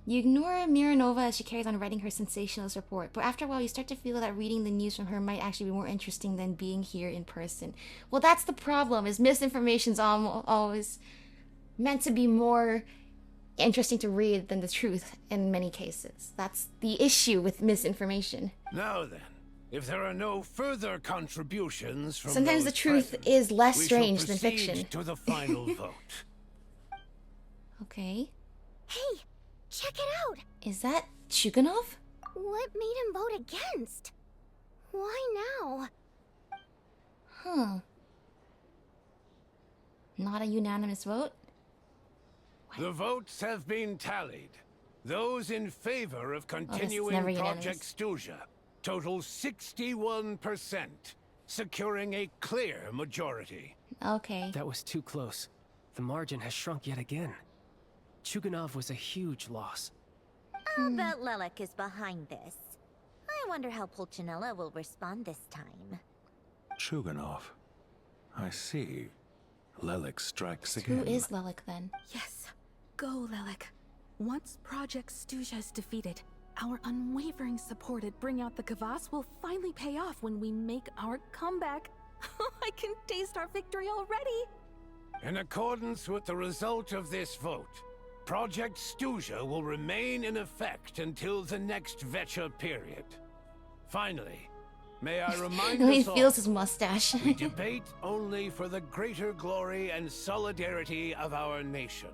[SPEAKER 1] You ignore Miranova as she carries on writing her sensationalist report, but after a while you start to feel that reading the news from her might actually be more interesting than being here in person. Well, that's the problem, is misinformation's always meant to be more interesting to read than the truth in many cases. That's the issue with misinformation.
[SPEAKER 11] Now then, if there are no further contributions from
[SPEAKER 1] sometimes the
[SPEAKER 11] those
[SPEAKER 1] truth
[SPEAKER 11] present,
[SPEAKER 1] is less
[SPEAKER 11] we
[SPEAKER 1] strange
[SPEAKER 11] shall
[SPEAKER 1] than
[SPEAKER 11] proceed
[SPEAKER 1] fiction.
[SPEAKER 11] to the final vote.
[SPEAKER 1] Okay.
[SPEAKER 3] Hey, check it out!
[SPEAKER 1] Is that Chuganov?
[SPEAKER 3] What made him vote against? Why now?
[SPEAKER 1] Huh. Not a unanimous vote?
[SPEAKER 11] The votes have been tallied. Those in favor of continuing
[SPEAKER 1] never
[SPEAKER 11] Project Stuzha total 61%, securing a clear majority.
[SPEAKER 1] Okay.
[SPEAKER 12] That was too close. The margin has shrunk yet again. Chuganov was a huge loss.
[SPEAKER 17] I'll bet Lelek is behind this. I wonder how Pulcinella will respond this time.
[SPEAKER 13] Chuganov. I see. Lelek strikes
[SPEAKER 1] Who
[SPEAKER 13] again.
[SPEAKER 1] is Lelek then?
[SPEAKER 10] Yes. Go, Lelek. Once Project Stuzha is defeated, our unwavering support at Bring Out the Kvass will finally pay off when we make our comeback. I can taste our victory already!
[SPEAKER 11] In accordance with the result of this vote, Project Stuzha will remain in effect until the next Vecha period. Finally, may I remind
[SPEAKER 1] He
[SPEAKER 11] us all,
[SPEAKER 1] feels his mustache.
[SPEAKER 11] we debate only for the greater glory and solidarity of our nation.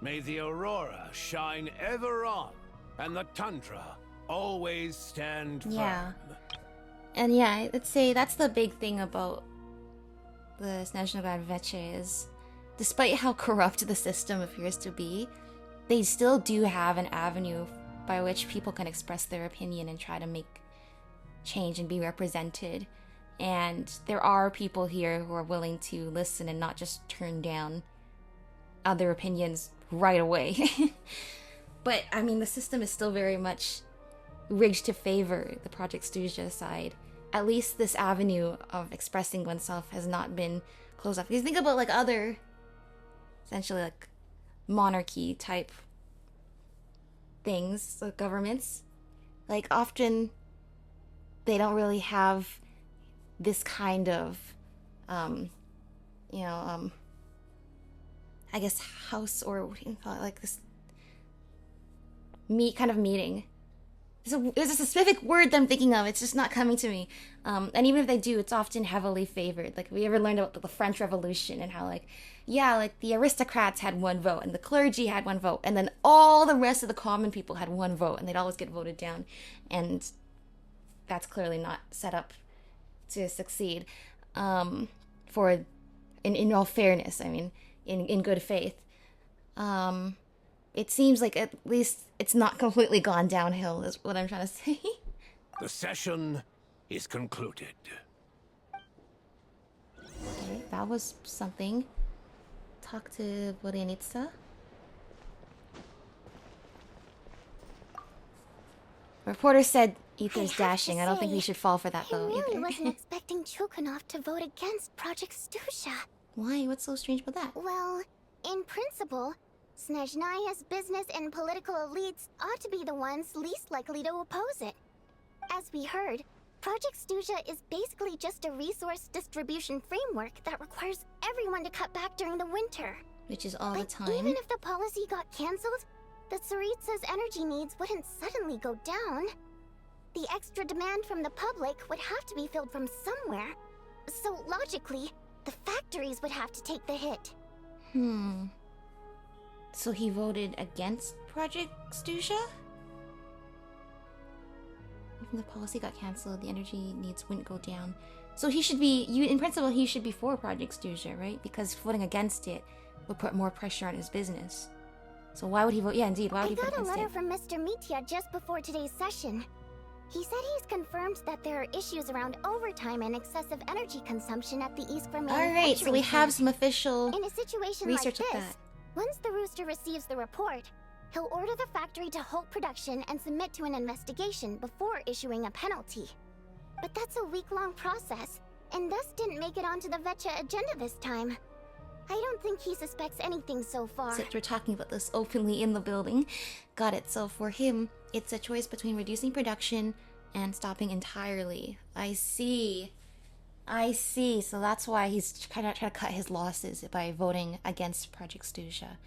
[SPEAKER 11] May the aurora shine ever on, and the tundra always stand firm.
[SPEAKER 1] Yeah. And yeah, let's say that's the big thing about the Snezhnaya Veche is, despite how corrupt the system appears to be, they still do have an avenue by which people can express their opinion and try to make change and be represented. And there are people here who are willing to listen and not just turn down other opinions right away. But, I mean, the system is still very much rigged to favor the Project Stuzha side. At least this avenue of expressing oneself has not been closed off. Because think about, like, other, essentially, like, monarchy-type things, like governments. Like, often, they don't really have this kind of, I guess, house, or what do you call it, like this kind of meeting. There's a specific word that I'm thinking of, it's just not coming to me. And even if they do, it's often heavily favored. Like, we ever learned about the French Revolution and how, like, yeah, like, the aristocrats had one vote, and the clergy had one vote, and then all the rest of the common people had one vote, and they'd always get voted down. And that's clearly not set up to succeed. In all fairness, I mean, in good faith. It seems like at least it's not completely gone downhill, is what I'm trying to say.
[SPEAKER 11] The session is concluded.
[SPEAKER 1] Okay, that was something. Talk to Vorenitsa. Reporter said Ether's dashing. I don't think we should fall for that, though,
[SPEAKER 3] I really
[SPEAKER 1] either.
[SPEAKER 3] wasn't expecting Chuganov to vote against Project Stuzha.
[SPEAKER 1] Why? What's so strange about that?
[SPEAKER 3] Well, in principle, Snezhnaya's business and political elites ought to be the ones least likely to oppose it. As we heard, Project Stuzha is basically just a resource distribution framework that requires everyone to cut back during the winter.
[SPEAKER 1] Which is all the time.
[SPEAKER 3] Even if the policy got cancelled, the Tsaritsa's energy needs wouldn't suddenly go down. The extra demand from the public would have to be filled from somewhere. So logically, the factories would have to take the hit.
[SPEAKER 1] So he voted against Project Stuzha? Even the policy got cancelled, the energy needs wouldn't go down. So he should be, in principle, he should be for Project Stuzha, right? Because voting against it would put more pressure on his business. So why would he vote? Yeah, indeed, why would he vote
[SPEAKER 3] I got a
[SPEAKER 1] against
[SPEAKER 3] letter
[SPEAKER 1] it?
[SPEAKER 3] from Mr. Mitya just before today's session. He said he's confirmed that there are issues around overtime and excessive energy consumption at the Eastgrim
[SPEAKER 1] Alright, so we have some official
[SPEAKER 3] In a situation
[SPEAKER 1] research
[SPEAKER 3] like
[SPEAKER 1] of
[SPEAKER 3] this,
[SPEAKER 1] that.
[SPEAKER 3] once the Rooster receives the report, he'll order the factory to halt production and submit to an investigation before issuing a penalty. But that's a week-long process, and thus didn't make it onto the Vetcha agenda this time. I don't think he suspects anything so far.
[SPEAKER 1] Since we're talking about this openly in the building. Got it. So for him, it's a choice between reducing production and stopping entirely. I see. So that's why he's kind of trying to cut his losses by voting against Project Stuzha.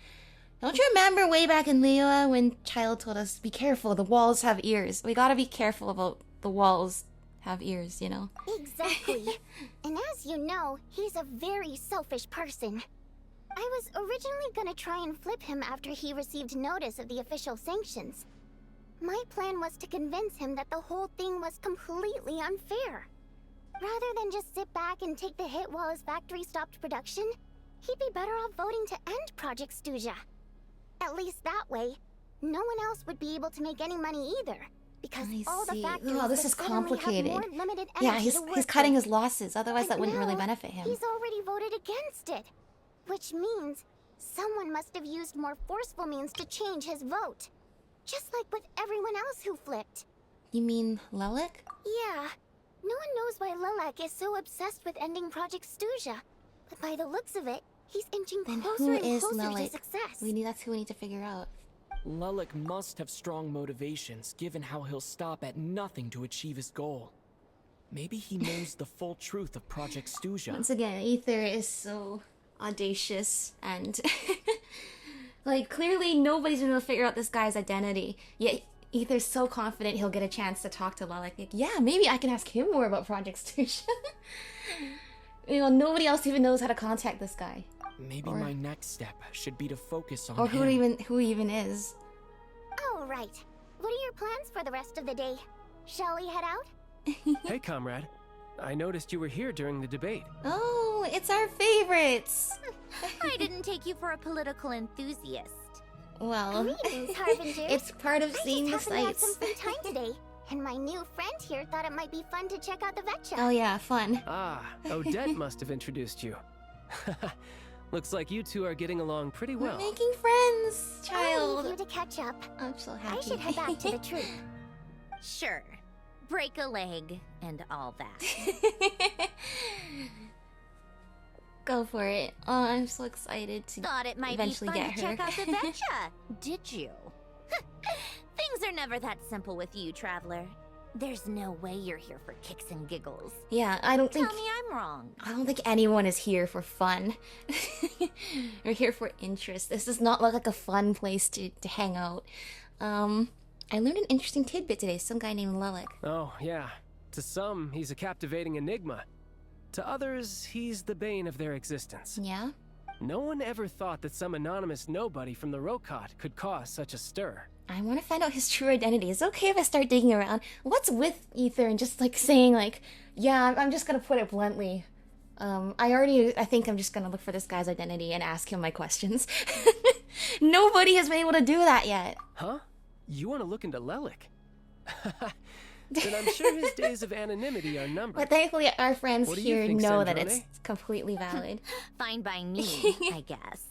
[SPEAKER 1] Don't you remember way back in Liyue when Child told us, be careful, the walls have ears. We gotta be careful about the walls have ears, you know?
[SPEAKER 3] Exactly. And as you know, he's a very selfish person. I was originally gonna try and flip him after he received notice of the official sanctions. My plan was to convince him that the whole thing was completely unfair. Rather than just sit back and take the hit while his factory stopped production, he'd be better off voting to end Project Stuzha. At least that way, no one else would be able to make any money either. Because all the factories
[SPEAKER 1] Oh, this is
[SPEAKER 3] would suddenly have more
[SPEAKER 1] complicated.
[SPEAKER 3] limited
[SPEAKER 1] Yeah,
[SPEAKER 3] energy
[SPEAKER 1] he's
[SPEAKER 3] to work
[SPEAKER 1] cutting
[SPEAKER 3] with.
[SPEAKER 1] his losses, otherwise that
[SPEAKER 3] But
[SPEAKER 1] wouldn't really
[SPEAKER 3] now,
[SPEAKER 1] benefit him.
[SPEAKER 3] He's already voted against it. Which means someone must have used more forceful means to change his vote. Just like with everyone else who flipped.
[SPEAKER 1] You mean Lelik?
[SPEAKER 3] Yeah. No one knows why Lilac is so obsessed with ending Project Stuzha. But by the looks of it, he's inching
[SPEAKER 1] Then
[SPEAKER 3] closer
[SPEAKER 1] who
[SPEAKER 3] and
[SPEAKER 1] is
[SPEAKER 3] closer to
[SPEAKER 1] Lelik?
[SPEAKER 3] success.
[SPEAKER 1] That's who we need to figure out.
[SPEAKER 4] Lelik must have strong motivations, given how he'll stop at nothing to achieve his goal. Maybe he knows the full truth of Project Stuzha.
[SPEAKER 1] Once again, Aether is so audacious and like clearly nobody's gonna figure out this guy's identity. Yet Aether's so confident he'll get a chance to talk to Lilac. Like, yeah, maybe I can ask him more about Project Stuzha. You know, nobody else even knows how to contact this guy.
[SPEAKER 4] Maybe my next step should be to focus on
[SPEAKER 1] Or
[SPEAKER 4] him.
[SPEAKER 1] who he even is.
[SPEAKER 3] Oh, right. What are your plans for the rest of the day? Shall we head out?
[SPEAKER 12] Hey, comrade. I noticed you were here during the debate.
[SPEAKER 1] Oh, it's our favorites.
[SPEAKER 17] I didn't take you for a political enthusiast.
[SPEAKER 1] Well,
[SPEAKER 3] Greetings, Harbinger.
[SPEAKER 1] it's part of seeing the
[SPEAKER 3] I just happened to have
[SPEAKER 1] sights.
[SPEAKER 3] some free time today, and my new friend here thought it might be fun to check out the Vetcha.
[SPEAKER 1] Oh yeah, fun.
[SPEAKER 12] Ah, Odette must have introduced you. Looks like you two are getting along pretty well.
[SPEAKER 1] We're making friends,
[SPEAKER 3] I'll
[SPEAKER 1] child.
[SPEAKER 3] leave you to catch up.
[SPEAKER 1] I'm so happy.
[SPEAKER 3] I should head back to the troop.
[SPEAKER 17] Sure. Break a leg and all that.
[SPEAKER 1] Go for it. Oh, I'm so excited to
[SPEAKER 17] Thought it might
[SPEAKER 1] eventually
[SPEAKER 17] be fun
[SPEAKER 1] get
[SPEAKER 17] to
[SPEAKER 1] her.
[SPEAKER 17] check out the Vetcha, did you? Things are never that simple with you, Traveler. There's no way you're here for kicks and giggles.
[SPEAKER 1] Yeah, I don't
[SPEAKER 17] Tell
[SPEAKER 1] think
[SPEAKER 17] me I'm wrong.
[SPEAKER 1] I don't think anyone is here for fun. We're here for interest. This does not look like a fun place to hang out. I learned an interesting tidbit today. Some guy named Lelik.
[SPEAKER 12] Oh, yeah. To some, he's a captivating enigma. To others, he's the bane of their existence.
[SPEAKER 1] Yeah?
[SPEAKER 12] No one ever thought that some anonymous nobody from the Rokot could cause such a stir.
[SPEAKER 1] I want to find out his true identity. Is it okay if I start digging around? What's with Aether and just like saying like, yeah, I'm just gonna put it bluntly. I think I'm just gonna look for this guy's identity and ask him my questions. Nobody has been able to do that yet.
[SPEAKER 12] Huh? You want to look into Lelik? Then I'm sure his days of anonymity are numbered.
[SPEAKER 1] But thankfully our friends
[SPEAKER 12] What do you
[SPEAKER 1] here
[SPEAKER 12] think,
[SPEAKER 1] know that
[SPEAKER 12] Snezhnaya?
[SPEAKER 1] it's completely valid.
[SPEAKER 17] Fine by me, I guess.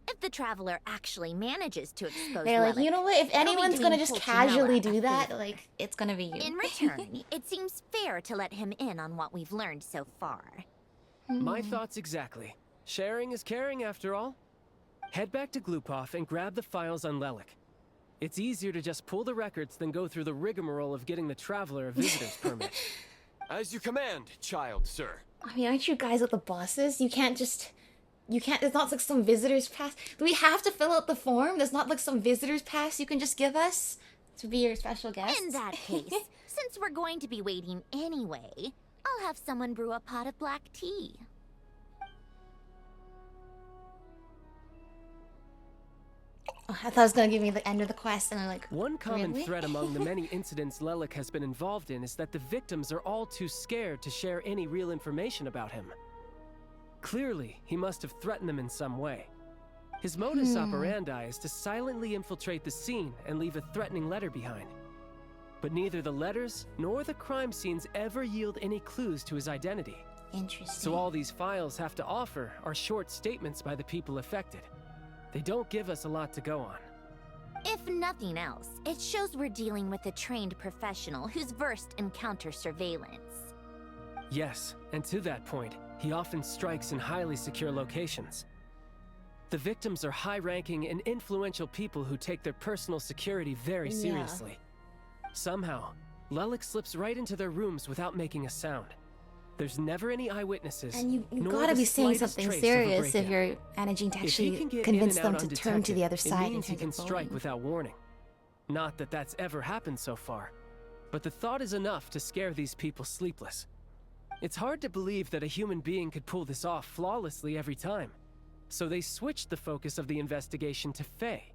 [SPEAKER 17] If the Traveler actually manages to expose
[SPEAKER 1] They're like,
[SPEAKER 17] Lelik,
[SPEAKER 1] you know what? If
[SPEAKER 17] it'll be
[SPEAKER 1] anyone's gonna
[SPEAKER 17] doing
[SPEAKER 1] just
[SPEAKER 17] Pulcinella
[SPEAKER 1] casually
[SPEAKER 17] a
[SPEAKER 1] do that,
[SPEAKER 17] favor.
[SPEAKER 1] like, it's gonna be you.
[SPEAKER 17] In return, it seems fair to let him in on what we've learned so far.
[SPEAKER 12] My thoughts exactly. Sharing is caring, after all. Head back to Glupov and grab the files on Lelik. It's easier to just pull the records than go through the rigmarole of getting the Traveler a visitor's permit.
[SPEAKER 8] As you command, child, sir.
[SPEAKER 1] I mean, aren't you guys with the bosses? You can't, there's not like some visitor's pass. Do we have to fill out the form? There's not like some visitor's pass you can just give us to be your special guest?
[SPEAKER 17] In that case, since we're going to be waiting anyway, I'll have someone brew a pot of black tea.
[SPEAKER 1] Oh, I thought it was gonna give me the end of the quest, and I'm like,
[SPEAKER 12] One common
[SPEAKER 1] really?
[SPEAKER 12] thread among the many incidents Lelik has been involved in is that the victims are all too scared to share any real information about him. Clearly, he must have threatened them in some way. His modus operandi is to silently infiltrate the scene and leave a threatening letter behind. But neither the letters nor the crime scenes ever yield any clues to his identity.
[SPEAKER 1] Interesting.
[SPEAKER 12] So all these files have to offer are short statements by the people affected. They don't give us a lot to go on.
[SPEAKER 17] If nothing else, it shows we're dealing with a trained professional who's versed in counter surveillance.
[SPEAKER 12] Yes, and to that point, he often strikes in highly secure locations. The victims are high-ranking and influential people who take their personal security very seriously. Somehow, Lelik slips right into their rooms without making a sound. There's never any eyewitnesses.
[SPEAKER 1] And you
[SPEAKER 12] nor
[SPEAKER 1] gotta
[SPEAKER 12] the
[SPEAKER 1] be saying
[SPEAKER 12] slightest
[SPEAKER 1] something
[SPEAKER 12] trace of a
[SPEAKER 1] serious if
[SPEAKER 12] break-in.
[SPEAKER 1] you're managing to
[SPEAKER 12] If he
[SPEAKER 1] actually
[SPEAKER 12] can get
[SPEAKER 1] convince
[SPEAKER 12] in and
[SPEAKER 1] them
[SPEAKER 12] out
[SPEAKER 1] to turn to the other
[SPEAKER 12] undetected,
[SPEAKER 1] side.
[SPEAKER 12] it means he
[SPEAKER 1] and
[SPEAKER 12] can
[SPEAKER 1] start
[SPEAKER 12] strike
[SPEAKER 1] bullying.
[SPEAKER 12] without warning. Not that that's ever happened so far, but the thought is enough to scare these people sleepless. It's hard to believe that a human being could pull this off flawlessly every time, so they switched the focus of the investigation to Faye.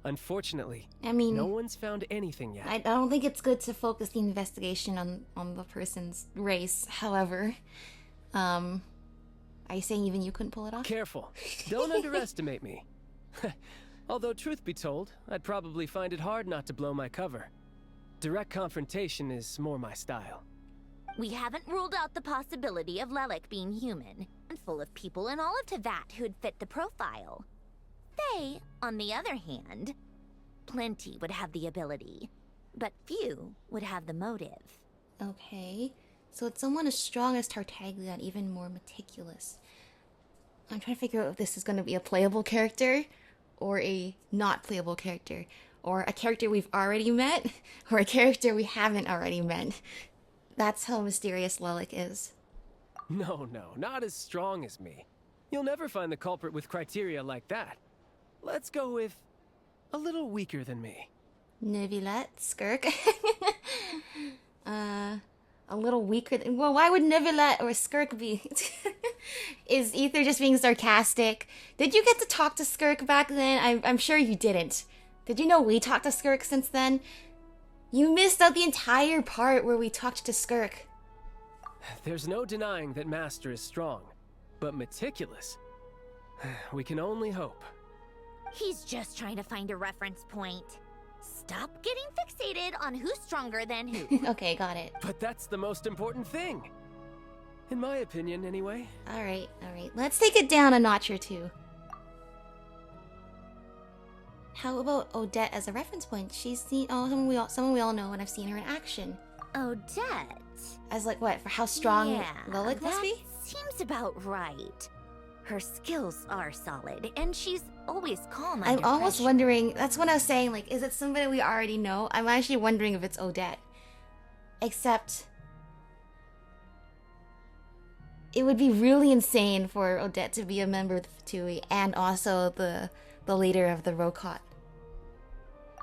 [SPEAKER 12] Unfortunately,
[SPEAKER 1] I mean,
[SPEAKER 12] no one's found anything yet.
[SPEAKER 1] I don't think it's good to focus the investigation on the person's race. However, are you saying even you couldn't pull it off?
[SPEAKER 12] Careful. Don't underestimate me. Although, truth be told, I'd probably find it hard not to blow my cover. Direct confrontation is more my style.
[SPEAKER 17] We haven't ruled out the possibility of Lelik being human, and full of people in all of Teyvat who'd fit the profile. Faye, on the other hand, plenty would have the ability, but few would have the motive.
[SPEAKER 1] Okay, so it's someone as strong as Tartaglia and even more meticulous. I'm trying to figure out if this is going to be a playable character, or a not playable character, or a character we've already met, or a character we haven't already met. That's how mysterious Lelik is.
[SPEAKER 12] No, not as strong as me. You'll never find the culprit with criteria like that. Let's go with a little weaker than me.
[SPEAKER 1] Neuvillette, Skirk. A little weaker than... Well, why would Neuvillette or Skirk be? Is Ether just being sarcastic? Did you get to talk to Skirk back then? I'm sure you didn't. Did you know we talked to Skirk since then? You missed out the entire part where we talked to Skirk.
[SPEAKER 12] There's no denying that Master is strong, but meticulous. We can only hope.
[SPEAKER 17] He's just trying to find a reference point. Stop getting fixated on who's stronger than who.
[SPEAKER 1] Okay, got it.
[SPEAKER 12] But that's the most important thing. In my opinion, anyway.
[SPEAKER 1] Alright. Let's take it down a notch or two. How about Odette as a reference point? She's seen someone we all know, and I've seen her in action.
[SPEAKER 17] Odette?
[SPEAKER 1] As like what? For how strong Lelik must be?
[SPEAKER 17] Seems about right. Her skills are solid, and she's always calm
[SPEAKER 1] I'm
[SPEAKER 17] under
[SPEAKER 1] almost
[SPEAKER 17] pressure.
[SPEAKER 1] wondering, that's what I was saying, like, is it somebody we already know? I'm actually wondering if it's Odette. Except, it would be really insane for Odette to be a member of the Fatui and also the leader of the Rokot.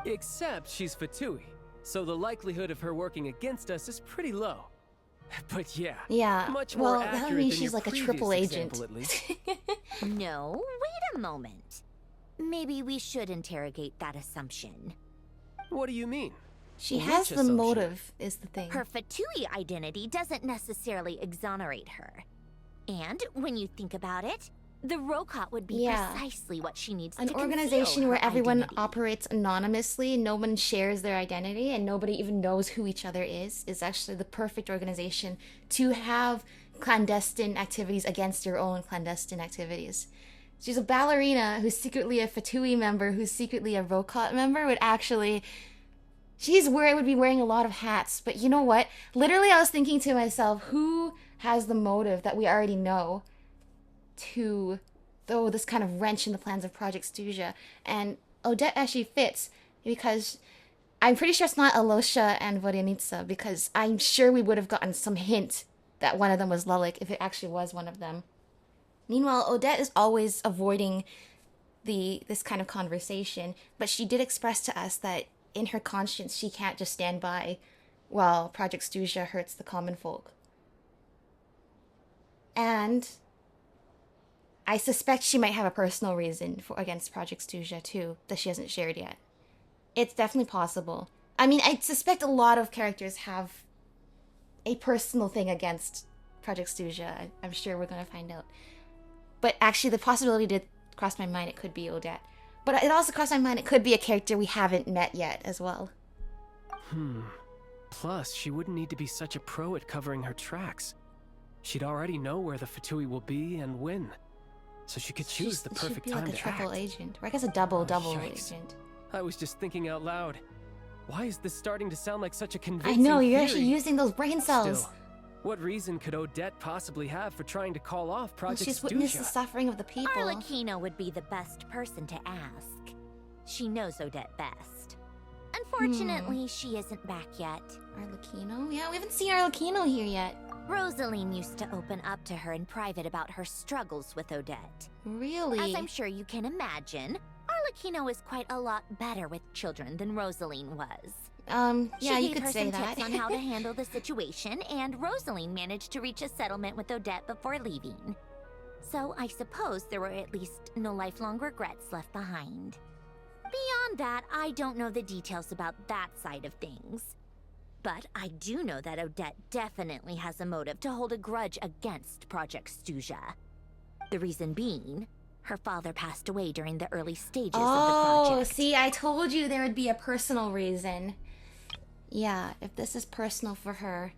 [SPEAKER 12] Except she's Fatui, so the likelihood of her working against us is pretty low. But yeah, much more
[SPEAKER 1] well,
[SPEAKER 12] accurate
[SPEAKER 1] that means
[SPEAKER 12] than
[SPEAKER 1] she's
[SPEAKER 12] your
[SPEAKER 1] like a
[SPEAKER 12] previous
[SPEAKER 1] triple agent.
[SPEAKER 12] example, at least.
[SPEAKER 17] No, wait a moment. Maybe we should interrogate that assumption.
[SPEAKER 12] What do you mean?
[SPEAKER 1] She
[SPEAKER 12] Which
[SPEAKER 1] has the
[SPEAKER 12] assumption?
[SPEAKER 1] motive, is the thing.
[SPEAKER 17] Her Fatui identity doesn't necessarily exonerate her. And when you think about it, the Rokot would be precisely what she needs
[SPEAKER 1] An
[SPEAKER 17] to
[SPEAKER 1] organization
[SPEAKER 17] conceal
[SPEAKER 1] where
[SPEAKER 17] her
[SPEAKER 1] everyone
[SPEAKER 17] identity.
[SPEAKER 1] operates anonymously, no one shares their identity, and nobody even knows who each other is actually the perfect organization to have clandestine activities against your own clandestine activities. She's a ballerina who's secretly a Fatui member, who's secretly a Rokot member, would actually... would be wearing a lot of hats, but you know what? Literally, I was thinking to myself, who has the motive that we already know to throw this kind of wrench in the plans of Project Stuzia? And Odette actually fits, because I'm pretty sure it's not Alosha and Vodyanitsa, because I'm sure we would have gotten some hint that one of them was Lelik if it actually was one of them. Meanwhile, Odette is always avoiding this kind of conversation, but she did express to us that in her conscience she can't just stand by while Project Stuzia hurts the common folk. And I suspect she might have a personal reason against Project Stuzia too, that she hasn't shared yet. It's definitely possible. I mean, I suspect a lot of characters have a personal thing against Project Stuzia. I'm sure we're going to find out. But actually, the possibility that crossed my mind it could be Odette. But it also crossed my mind it could be a character we haven't met yet as well.
[SPEAKER 12] Plus, she wouldn't need to be such a pro at covering her tracks. She'd already know where the Fatui will be and when. So she could choose the perfect time to act.
[SPEAKER 1] She'd be like a triple agent. Or I guess a double
[SPEAKER 12] Yikes.
[SPEAKER 1] agent.
[SPEAKER 12] I was just thinking out loud. Why is this starting to sound like such a convincing
[SPEAKER 1] I know, you're
[SPEAKER 12] theory?
[SPEAKER 1] actually using those brain cells.
[SPEAKER 12] Still, what reason could Odette possibly have for trying to call off Project
[SPEAKER 1] She's witnessed the
[SPEAKER 12] Stuzha?
[SPEAKER 1] suffering of the people.
[SPEAKER 17] Arlecchino would be the best person to ask. She knows Odette best. Unfortunately, she isn't back yet.
[SPEAKER 1] Arlecchino? Yeah, we haven't seen Arlecchino here yet.
[SPEAKER 17] Rosaline used to open up to her in private about her struggles with Odette.
[SPEAKER 1] Really?
[SPEAKER 17] As I'm sure you can imagine, Arlecchino is quite a lot better with children than Rosaline was.
[SPEAKER 1] Yeah, you
[SPEAKER 17] She
[SPEAKER 1] could
[SPEAKER 17] gave her
[SPEAKER 1] say
[SPEAKER 17] some
[SPEAKER 1] that.
[SPEAKER 17] tips on how to handle the situation, and Rosaline managed to reach a settlement with Odette before leaving. So I suppose there were at least no lifelong regrets left behind. Beyond that, I don't know the details about that side of things. But I do know that Odette definitely has a motive to hold a grudge against Project Stuzha. The reason being, her father passed away during the early stages of the project.
[SPEAKER 1] Oh, see, I told you there would be a personal reason. Yeah, if this is personal for her,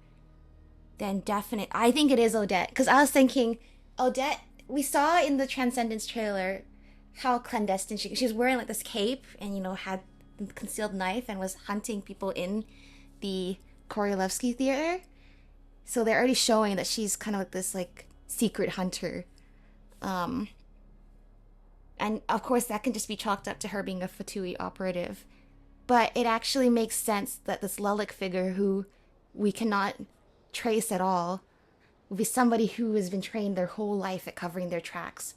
[SPEAKER 1] then definitely. I think it is Odette. Because I was thinking, Odette, we saw in the Transcendence trailer how clandestine she was wearing like this cape and, you know, had a concealed knife and was hunting people in the Koryalevsky theater. So they're already showing that she's kind of like this like secret hunter. And of course that can just be chalked up to her being a Fatui operative. But it actually makes sense that this Lelik figure, who we cannot trace at all, will be somebody who has been trained their whole life at covering their tracks.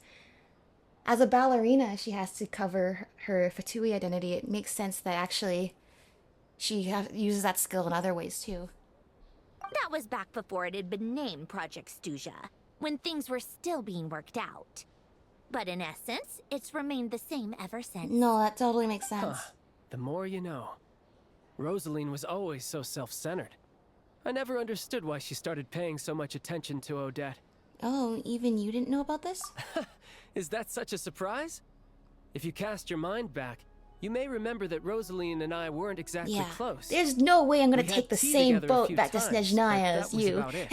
[SPEAKER 1] As a ballerina, she has to cover her Fatui identity. It makes sense that actually she uses that skill in other ways too.
[SPEAKER 17] That was back before it had been named Project Stuzha, when things were still being worked out. But in essence, it's remained the same ever since.
[SPEAKER 1] No, that totally makes sense.
[SPEAKER 12] The more you know. Rosaline was always so self-centered. I never understood why she started paying so much attention to Odette.
[SPEAKER 1] Oh, even you didn't know about this?
[SPEAKER 12] Is that such a surprise? If you cast your mind back, you may remember that Rosaline and I weren't exactly close.
[SPEAKER 1] There's no way I'm gonna
[SPEAKER 12] We had
[SPEAKER 1] take the
[SPEAKER 12] tea
[SPEAKER 1] same
[SPEAKER 12] together a
[SPEAKER 1] boat
[SPEAKER 12] few
[SPEAKER 1] back to
[SPEAKER 12] times, but
[SPEAKER 1] Snezhnaya
[SPEAKER 12] that
[SPEAKER 1] as
[SPEAKER 12] was
[SPEAKER 1] you.
[SPEAKER 12] about it.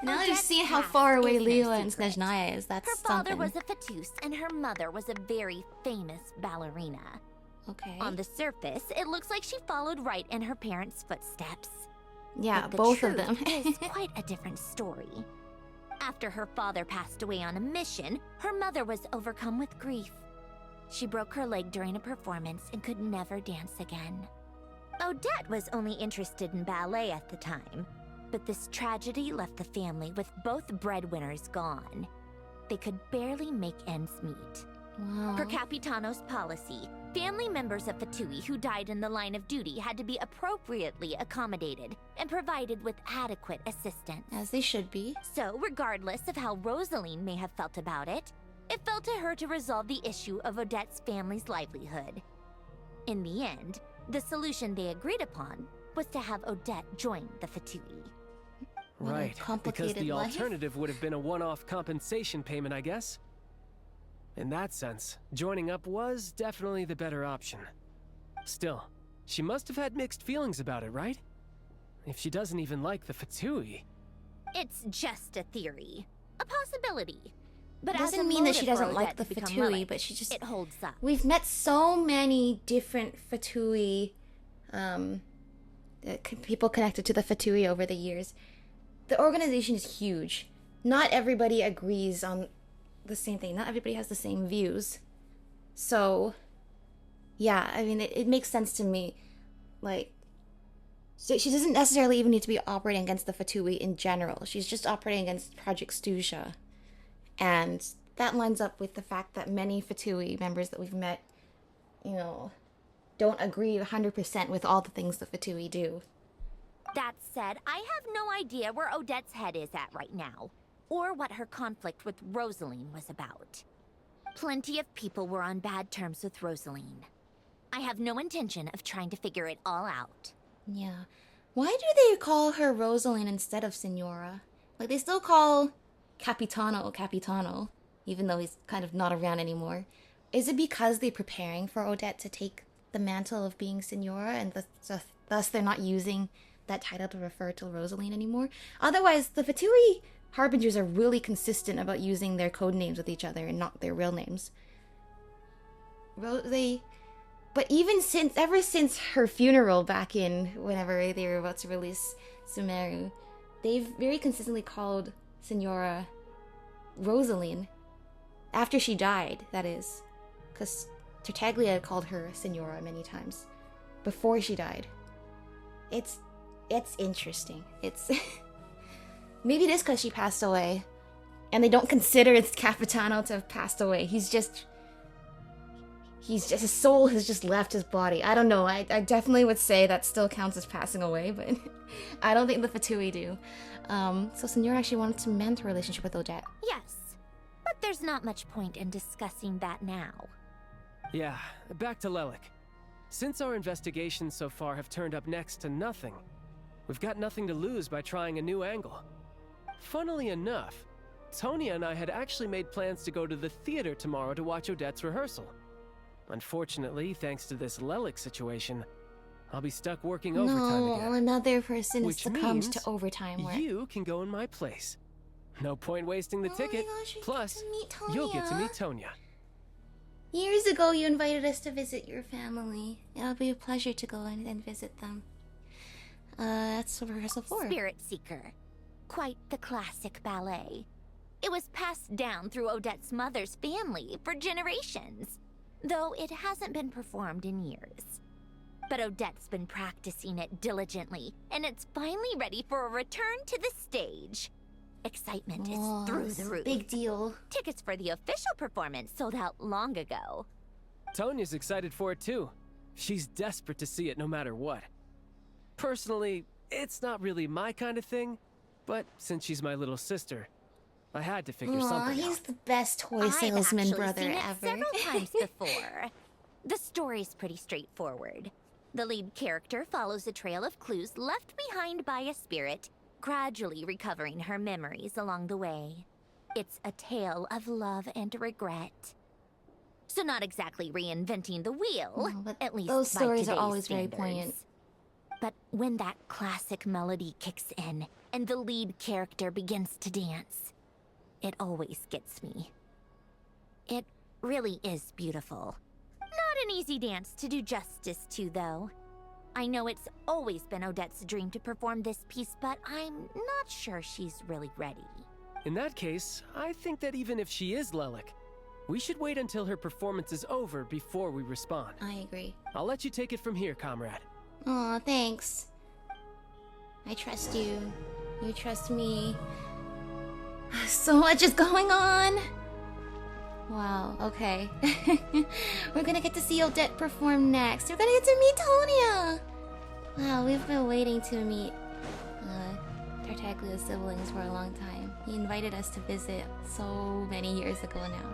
[SPEAKER 1] Now that you've
[SPEAKER 17] Odette's
[SPEAKER 1] seen how
[SPEAKER 17] past
[SPEAKER 1] far away
[SPEAKER 17] is no
[SPEAKER 1] Leela and
[SPEAKER 17] secret.
[SPEAKER 1] Snezhnaya is, that's
[SPEAKER 17] Her
[SPEAKER 1] something.
[SPEAKER 17] father was a Fatus, and her mother was a very famous ballerina.
[SPEAKER 1] Okay.
[SPEAKER 17] On the surface, it looks like she followed right in her parents' footsteps.
[SPEAKER 1] Yeah,
[SPEAKER 17] But the
[SPEAKER 1] both of
[SPEAKER 17] truth
[SPEAKER 1] them.
[SPEAKER 17] is quite a different story. After her father passed away on a mission, her mother was overcome with grief. She broke her leg during a performance and could never dance again. Odette was only interested in ballet at the time, but this tragedy left the family with both breadwinners gone. They could barely make ends meet.
[SPEAKER 1] Wow.
[SPEAKER 17] Per Capitano's policy, family members of Fatui who died in the line of duty had to be appropriately accommodated and provided with adequate assistance.
[SPEAKER 1] As they should be.
[SPEAKER 17] So, regardless of how Rosaline may have felt about it, it fell to her to resolve the issue of Odette's family's livelihood. In the end, the solution they agreed upon was to have Odette join the Fatui.
[SPEAKER 12] Right, because the alternative would have been a one-off compensation payment, I guess. In that sense, joining up was definitely the better option. Still, she must have had mixed feelings about it, right? If she doesn't even like the Fatui.
[SPEAKER 17] It's just a theory. A possibility. But
[SPEAKER 1] It
[SPEAKER 17] as a
[SPEAKER 1] doesn't mean that she
[SPEAKER 17] motive for
[SPEAKER 1] doesn't like
[SPEAKER 17] Odette
[SPEAKER 1] the
[SPEAKER 17] to become
[SPEAKER 1] Fatui,
[SPEAKER 17] Lilith,
[SPEAKER 1] but she just...
[SPEAKER 17] it holds up.
[SPEAKER 1] We've met so many different Fatui, people connected to the Fatui over the years. The organization is huge. Not everybody agrees on the same thing. Not everybody has the same views. So, yeah, I mean, it makes sense to me. Like, so she doesn't necessarily even need to be operating against the Fatui in general. She's just operating against Project Stuzha. And that lines up with the fact that many Fatui members that we've met, you know, don't agree 100% with all the things the Fatui do.
[SPEAKER 17] That said, I have no idea where Odette's head is at right now, or what her conflict with Rosaline was about. Plenty of people were on bad terms with Rosaline. I have no intention of trying to figure it all out.
[SPEAKER 1] Yeah. Why do they call her Rosaline instead of Senora? Like, they still call Capitano. even though he's kind of not around anymore. Is it because they're preparing for Odette to take the mantle of being Signora, and thus they're not using that title to refer to Rosaline anymore? Otherwise, the Fatui Harbingers are really consistent about using their code names with each other and not their real names. But ever since her funeral back in whenever they were about to release Sumeru, they've very consistently called Signora Rosaline. After she died, that is. Because Tartaglia called her Signora many times. Before she died. It's interesting. It's... Maybe it is because she passed away. And they don't consider Capitano to have passed away. His soul has just left his body. I don't know. I definitely would say that still counts as passing away, but I don't think the Fatui do. So Signora actually wanted to mend her relationship with Odette.
[SPEAKER 17] Yes, but there's not much point in discussing that now.
[SPEAKER 12] Yeah, back to Lelik. Since our investigations so far have turned up next to nothing, we've got nothing to lose by trying a new angle. Funnily enough, Tonya and I had actually made plans to go to the theater tomorrow to watch Odette's rehearsal. Unfortunately, thanks to this Lelik situation, I'll be stuck working overtime again.
[SPEAKER 1] No, another person
[SPEAKER 12] Which
[SPEAKER 1] succumbed
[SPEAKER 12] means
[SPEAKER 1] to overtime work.
[SPEAKER 12] You can go in my place. No point wasting the ticket. Plus, you'll get to meet Tonya.
[SPEAKER 1] Years ago, you invited us to visit your family. It'll be a pleasure to go in and visit them. That's what rehearsal for.
[SPEAKER 17] Spirit Seeker. Quite the classic ballet. It was passed down through Odette's mother's family for generations, though it hasn't been performed in years. But Odette's been practicing it diligently, and it's finally ready for a return to the stage. Excitement is through the roof.
[SPEAKER 1] Big deal.
[SPEAKER 17] Tickets for the official performance sold out long ago.
[SPEAKER 12] Tonya's excited for it too. She's desperate to see it no matter what. Personally, it's not really my kind of thing, but since she's my little sister, I had to figure something
[SPEAKER 1] he's
[SPEAKER 12] out.
[SPEAKER 1] the best toy salesman brother
[SPEAKER 17] seen it
[SPEAKER 1] ever.
[SPEAKER 17] Several times before. The story's pretty straightforward. The lead character follows a trail of clues left behind by a spirit, gradually recovering her memories along the way. It's a tale of love and regret. So not exactly reinventing the wheel,
[SPEAKER 1] but
[SPEAKER 17] at least
[SPEAKER 1] those
[SPEAKER 17] by
[SPEAKER 1] stories are
[SPEAKER 17] today's
[SPEAKER 1] always very
[SPEAKER 17] standards.
[SPEAKER 1] poignant.
[SPEAKER 17] But when that classic melody kicks in and the lead character begins to dance, it always gets me. It really is beautiful. Not an easy dance to do justice to, though. I know it's always been Odette's dream to perform this piece, but I'm not sure she's really ready.
[SPEAKER 12] In that case, I think that even if she is Lelik, we should wait until her performance is over before we respond.
[SPEAKER 1] I agree.
[SPEAKER 12] I'll let you take it from here, comrade.
[SPEAKER 1] Aw, thanks. I trust you. You trust me. So much is going on. Wow, okay. We're gonna get to see Odette perform next. We're gonna get to meet Tonya! Wow, we've been waiting to meet Tartaglia's siblings for a long time. He invited us to visit so many years ago now.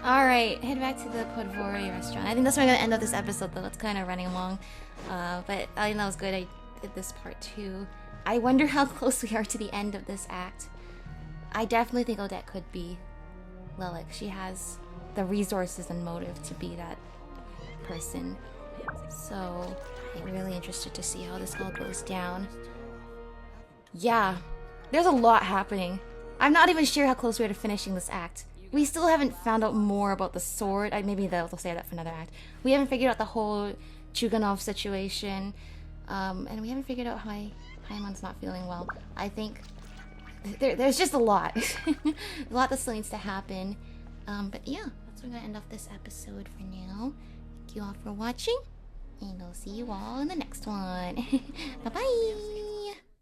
[SPEAKER 1] Alright, head back to the Podvori restaurant. I think that's where I'm gonna end up this episode though. It's kind of running long. But I think that was good. I did this part too. I wonder how close we are to the end of this act. I definitely think Odette could be Lelik. She has the resources and motive to be that person. So I'm really interested to see how this all goes down. Yeah, there's a lot happening. I'm not even sure how close we are to finishing this act. We still haven't found out more about the sword. Maybe they'll say that for another act. We haven't figured out the whole Chuganov situation. And we haven't figured out why Paimon's not feeling well. I think there's just a lot. A lot that still needs to happen. But yeah, that's where we're gonna end off this episode for now. Thank you all for watching. And I'll see you all in the next one. Bye-bye!